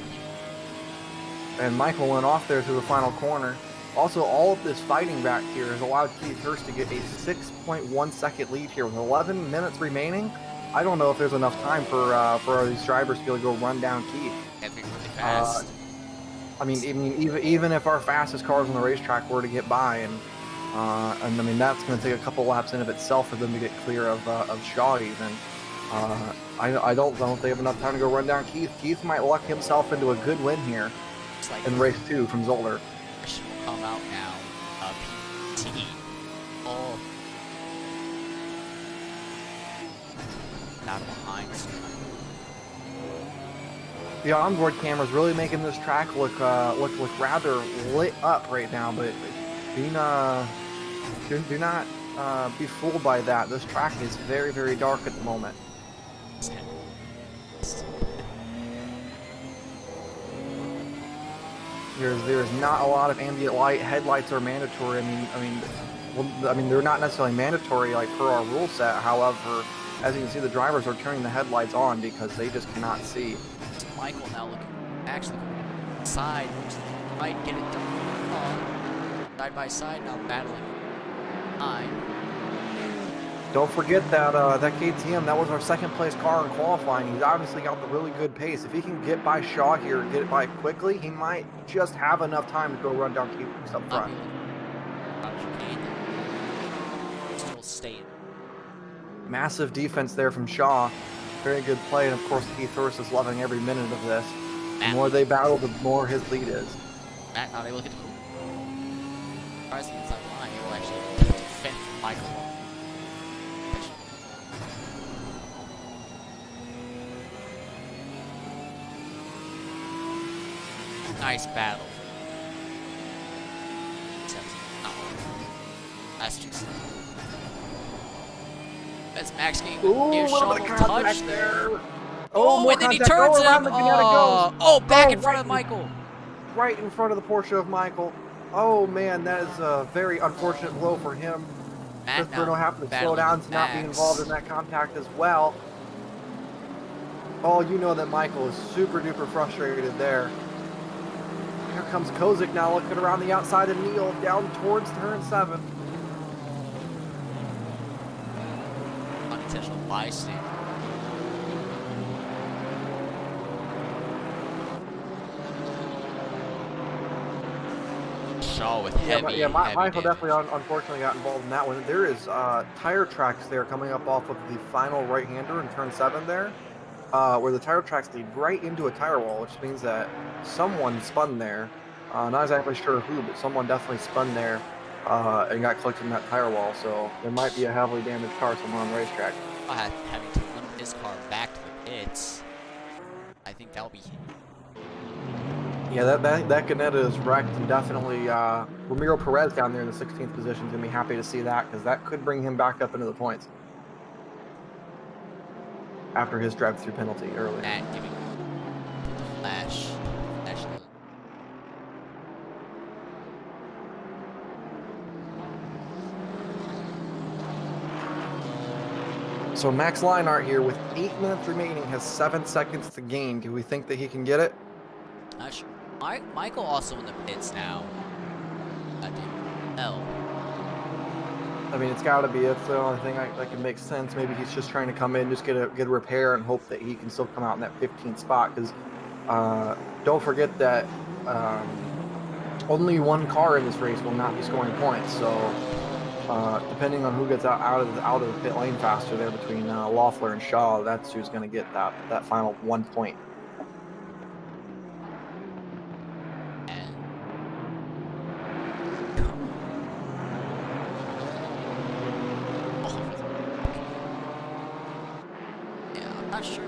And Michael went off there through the final corner. Also, all of this fighting back here has allowed Keith Hurst to get a 6.1 second lead here with 11 minutes remaining. I don't know if there's enough time for these drivers to be able to go run down Keith. Have to be really fast. I mean, even if our fastest cars on the racetrack were to get by, and And I mean, that's going to take a couple laps in of itself for them to get clear of Shaw even. I don't think they have enough time to go run down Keith. Keith might luck himself into a good win here Looks like in race 2 from Zolder. will come out now. PT. Oh. Out of behind. The onboard camera's really making this track look rather lit up right now, but do not be fooled by that. This track is very, very dark at the moment. There's not a lot of ambient light. Headlights are mandatory. I mean, they're not necessarily mandatory like per our rule set. However, as you can see, the drivers are turning the headlights on because they just cannot see. Michael now looking actually side, which might get it done. Side by side now battling. Don't forget that that KTM, that was our second place car in qualifying. He's obviously got the really good pace. If he can get by Shaw here and get it by quickly, he might just have enough time to go run down Keith up front. Still staying. Massive defense there from Shaw. Very good play, and of course Keith Hurst is loving every minute of this. The more they battle, the more his lead is. Matt, now they look at the tries the inside line. He will actually defend Michael. Nice battle. That's just. That's Max getting near Shaw touch there. Oh, and then he turns him. Back in front of Michael. Right in front of the Porsche of Michael. Oh man, that is a very unfortunate blow for him. Chris Bruno having to slow down to not be involved in that contact as well. Oh, you know that Michael is super duper frustrated there. Here comes Kozik now looking around the outside of Neal down towards turn 7. Unintentional bystander. Shaw with heavy. Michael definitely unfortunately got involved in that one. There is tire tracks there coming up off of the final right-hander in turn 7 there, where the tire tracks lead right into a tire wall, which means that someone spun there. Not exactly sure who, but someone definitely spun there and got clipped in that tire wall. So there might be a heavily damaged car somewhere on the racetrack. Having to limp his car back to the pits. I think that'll be. Yeah, that Ganetta is wrecked, and definitely Ramiro Perez down there in the 16th position is going to be happy to see that, because that could bring him back up into the points after his drive-through penalty earlier. Matt giving Flash. So Max Leinart here with 8 minutes remaining has 7 seconds to gain. Do we think that he can get it? Not sure. Michael also in the pits now. I mean, it's got to be. It's the only thing that can make sense. Maybe he's just trying to come in, just get a repair, and hope that he can still come out in that 15th spot. Because don't forget that only one car in this race will not be scoring points. So depending on who gets out of the pit lane faster there between Loeffler and Shaw, that's who's going to get that final 1 point. Not sure.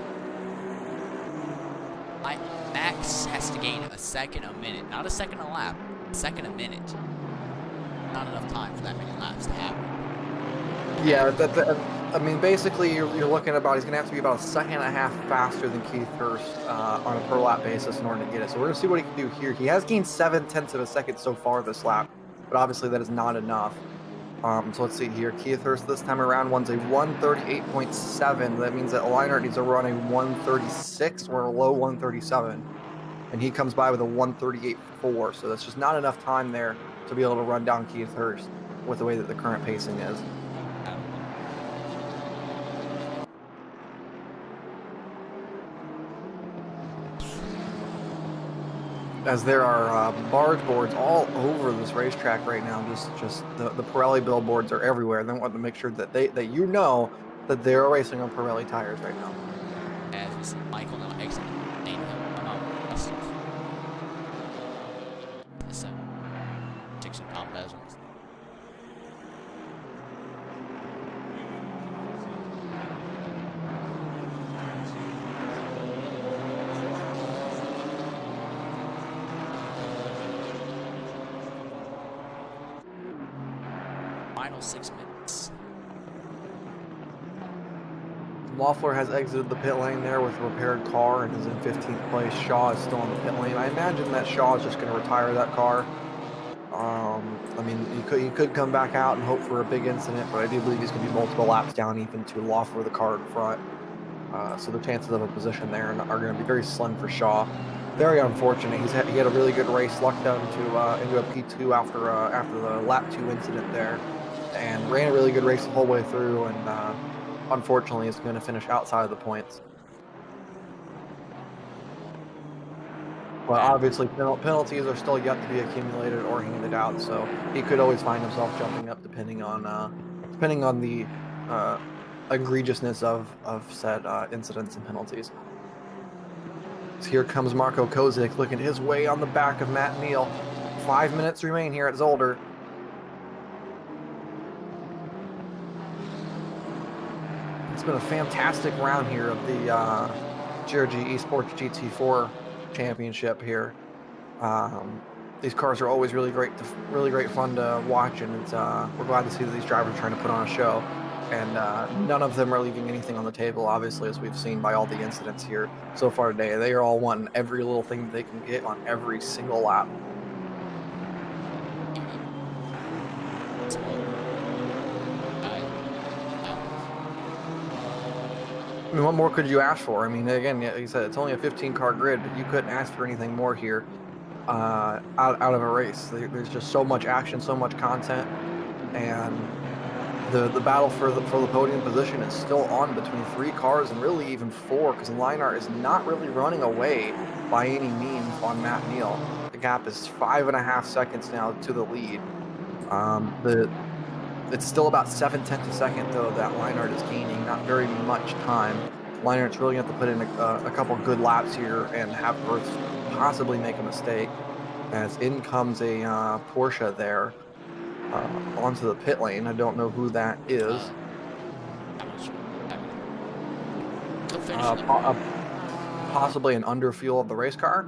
Max has to gain a second a minute, not a second a lap, a second a minute. Not enough time for that many laps to happen. Yeah, I mean, basically, you're looking about, he's going to have to be about a second and a half faster than Keith Hurst on a per lap basis in order to get it. So we're going to see what he can do here. He has gained 0.7 of a second so far this lap, but obviously that is not enough. So let's see here. Keith Hurst this time around runs a 138.7. That means that Leinart needs to run a 136 or a low 137. And he comes by with a 138.4. So that's just not enough time there to be able to run down Keith Hurst with the way that the current pacing is. as there are barge boards all over this racetrack right now. Just the Pirelli billboards are everywhere. They want to make sure that you know that they're racing on Pirelli tires right now. As we see Michael now exiting the lane, he'll come out west of this Dixon Pompez. Final 6 minutes. Loeffler has exited the pit lane there with a repaired car and is in 15th place. Shaw is still in the pit lane. I imagine that Shaw is just going to retire that car. I mean, he could come back out and hope for a big incident, but I do believe he's going to be multiple laps down even to Loeffler, the car in front. So the chances of a position there are going to be very slim for Shaw. Very unfortunate. He had a really good race, lucked out into a P2 after the lap 2 incident there, and ran a really good race the whole way through, and unfortunately is going to finish outside of the points. But obviously penalties are still yet to be accumulated or handed out, so he could always find himself jumping up depending on the egregiousness of said incidents and penalties. So here comes Marco Kozik looking his way on the back of Matt Neal. 5 minutes remain here at Zolder. It's been a fantastic round here of the GRG Esports GT4 Championship here. These cars are always really great fun to watch, and it's we're glad to see that these drivers are trying to put on a show. And none of them are leaving anything on the table, obviously, as we've seen by all the incidents here so far today. They are all wanting every little thing that they can get on every single lap. I mean, what more could you ask for? I mean, again, like you said, it's only a 15-car grid, but you couldn't ask for anything more here out of a race. There's just so much action, so much content, and the battle for the podium position is still on between 3 cars and really even 4, because Leinart is not really running away by any means on Matt Neal. The gap is 5.5 seconds now to the lead. It's still about 7/10 a second though that Leinart is gaining, not very much time. Leinart's really going to have to put in a couple good laps here and have Earth possibly make a mistake, as in comes a Porsche there. Onto the pit lane. I don't know who that is. Possibly an underfuel of the race car.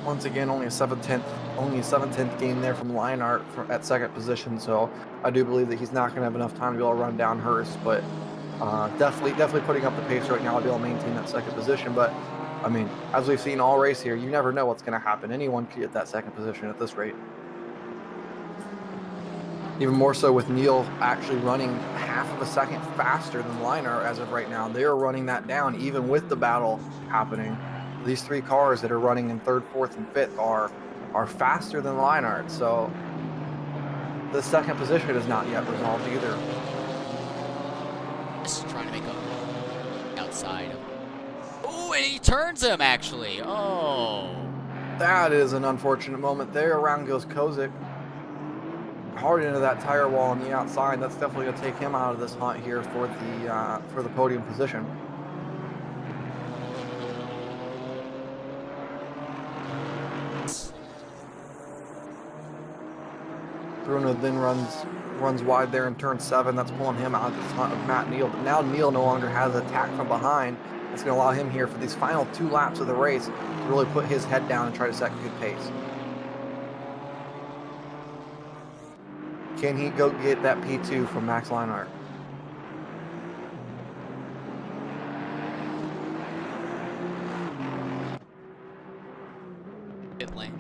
Once again, only a 7/10 gain there from Leinart at second position. So I do believe that he's not going to have enough time to be able to run down Hurst, but. Definitely putting up the pace right now to be able to maintain that second position. But I mean, as we've seen all race here, you never know what's going to happen. Anyone could get that second position at this rate. Even more so with Neal actually running half of a second faster than Leinart as of right now. They are running that down even with the battle happening. These 3 cars that are running in 3rd, 4th, and 5th are faster than Leinart. So the second position is not yet resolved either. Just trying to make up outside. Oh, and he turns him actually. Oh, that is an unfortunate moment there. Around goes Kozik, hard into that tire wall on the outside. That's definitely going to take him out of this hunt here for the podium position. Bruno then runs wide there in turn 7. That's pulling him out of the hunt of Matt Neal. But now Neal no longer has attack from behind. It's going to allow him here for these final 2 laps of the race to really put his head down and try to set a good pace. Can he go get that P2 from Max Leinart? pit lane.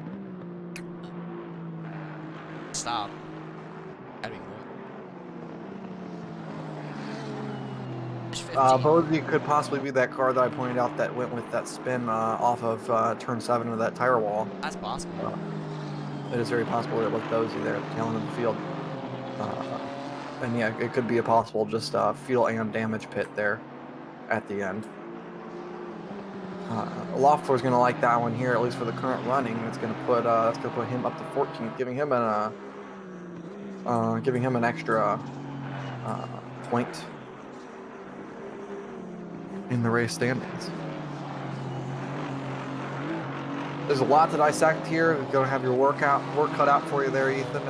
Stop. Bosey could possibly be that car that I pointed out that went with that spin off of turn 7 of that tire wall. That's possible. It is very possible that it was Bosey there at the tail end of the field. And yeah, it could be a possible just fuel and damage pit there at the end. Loftor's going to like that one here, at least for the current running. It's going to put him up to 14th, giving him an extra point in the race standings. There's a lot to dissect here. You're going to have your work cut out for you there, Ethan,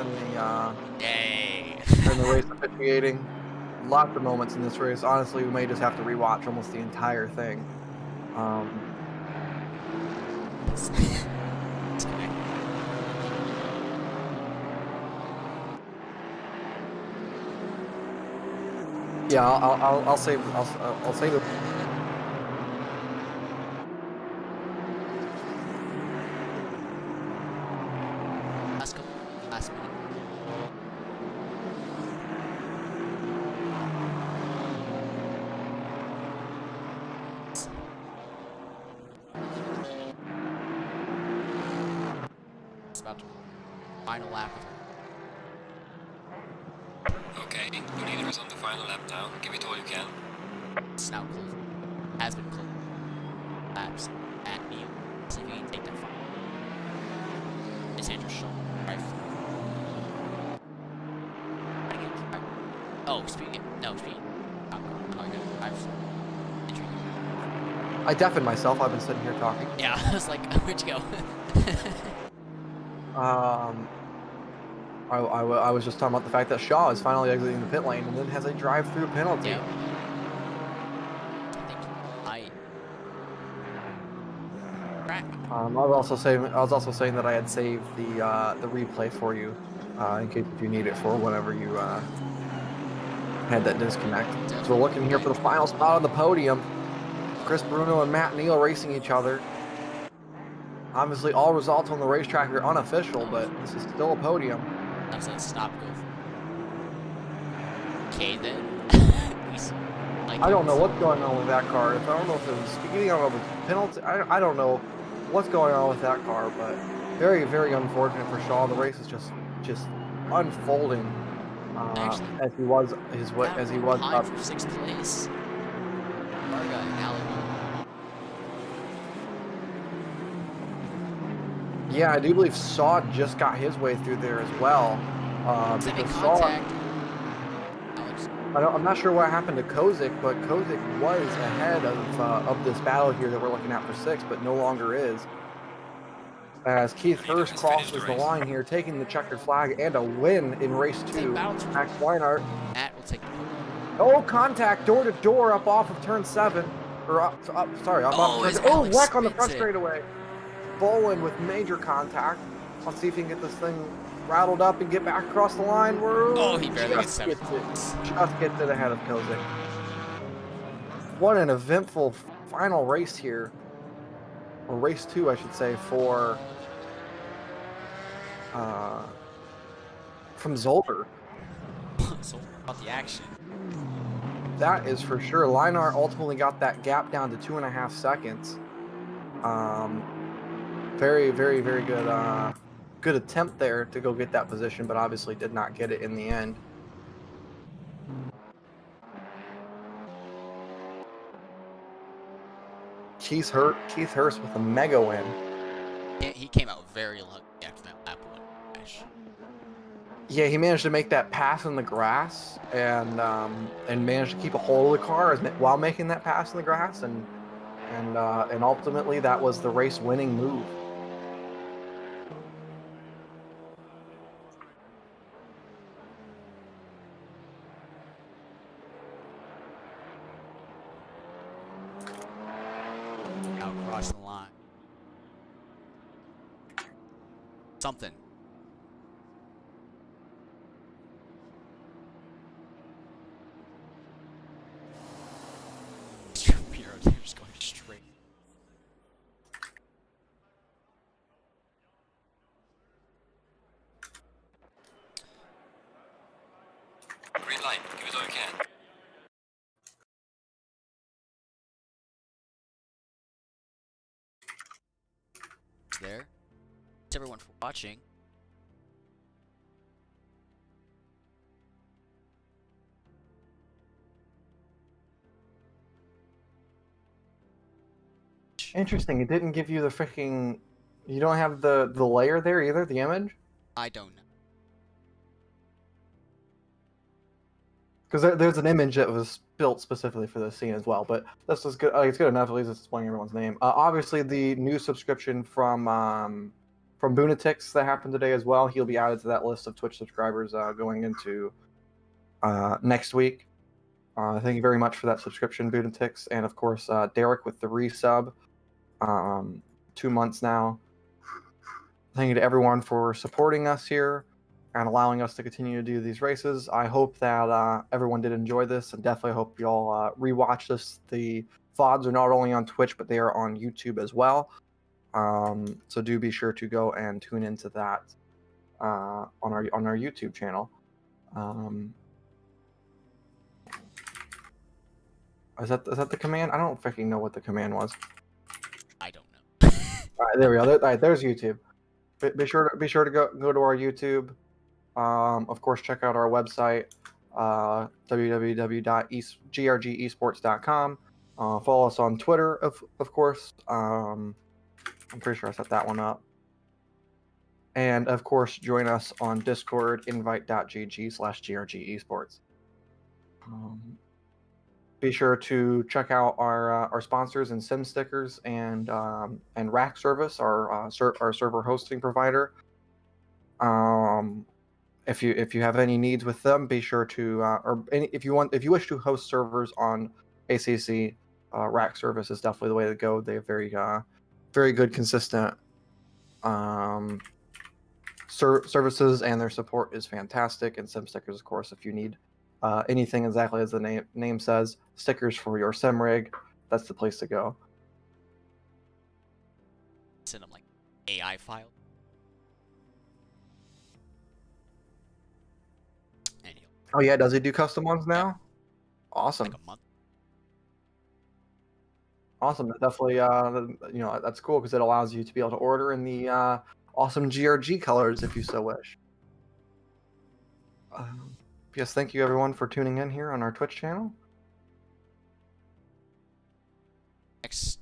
Yay! and the race officiating. Lots of moments in this race. Honestly, we may just have to rewatch almost the entire thing. It's okay. Yeah, I'll save it. Last minute. It's about to final lap of her. Okay, the leader is on the final lap now. Give it all you can. It's now closed. Has been closed. Laps at Neil. See if you can take that final. It's Andrew Shaw. Right. Oh, speed. No, speed. I deafened myself. I've been sitting here talking. Yeah, I was like, where'd you go? I was just talking about the fact that Shaw is finally exiting the pit lane and then has a drive-through penalty. Yeah. I was also saying that I had saved the replay for you, in case if you need it for whenever you had that disconnect. So we're looking here for the final spot on the podium. Chris Bruno and Matt Neal racing each other. Obviously, all results on the racetrack are unofficial, but this is still a podium. That's a stop go. Okay then. I don't know what's going on with that car. I don't know if it was speeding, I don't know if it was penalty. I don't know what's going on with that car, but very, very unfortunate for Shaw. The race is just unfolding Actually, as he was up. For 6th place. Varga and Alabama. Yeah, I do believe Saw just got his way through there as well. Because Contact. I'm not sure what happened to Kozik, but Kozik was ahead of this battle here that we're looking at for 6th, but no longer is. As Keith Hurst crosses the line here, taking the checkered flag and a win in race 2. Max Weinart. Matt will take the Oh, contact door to door up off of turn 7. Or off of turn. Oh, wreck on the front straightaway. Bolin with major contact. Let's see if he can get this thing rattled up and get back across the line. Oh, he barely gets 7 points. Just gets it ahead of Kozik. What an eventful final race here. Or race 2, I should say, from Zolder. So about the action. That is for sure. Linar ultimately got that gap down to 2.5 seconds. Very, very, very good good attempt there to go get that position, but obviously did not get it in the end. Keith Hurst with a mega win. Yeah, he came out very lucky after that lap one. Yeah, he managed to make that pass in the grass and managed to keep a hold of the car while making that pass in the grass, and ultimately that was the race winning move. Across the line. Something. They're just going straight. Green light, give it all you can. There. Thanks everyone for watching. Interesting. It didn't give you the freaking. You don't have the layer there either. The image. I don't know. Because there's an image that was built specifically for this scene as well, but that's just good. It's good enough. At least it's displaying everyone's name. Obviously, the new subscription from Boonatix that happened today as well. He'll be added to that list of Twitch subscribers going into next week. Thank you very much for that subscription, Boonatix, and of course Derek with the resub. 2 months now. Thank you to everyone for supporting us here and allowing us to continue to do these races. I hope that everyone did enjoy this, and definitely hope you all rewatch this. The VODs are not only on Twitch, but they are on YouTube as well. So do be sure to go and tune into that on our YouTube channel. Is that the command? I don't freaking know what the command was. I don't know. All right, there we go. All right, there's YouTube. Be sure to go to our YouTube. Of course, check out our website, www.grgesports.com. Follow us on Twitter, of course. I'm pretty sure I set that one up. And of course, join us on Discord, invite.gg/grgesports. Be sure to check out our sponsors and Sim Stickers and Rack Service, our server hosting provider. If you have any needs with them, be sure to if you wish to host servers on ACC, Rack Service is definitely the way to go. They have very good, consistent services, and their support is fantastic. And Sim Stickers, of course, if you need anything exactly as the name says, stickers for your sim rig, that's the place to go. Send them like AI file. Anyway, Oh yeah, does he do custom ones now? Awesome. like a month. Awesome. That definitely, that's cool because it allows you to be able to order in the awesome GRG colors if you so wish. Yes, thank you everyone for tuning in here on our Twitch channel. Next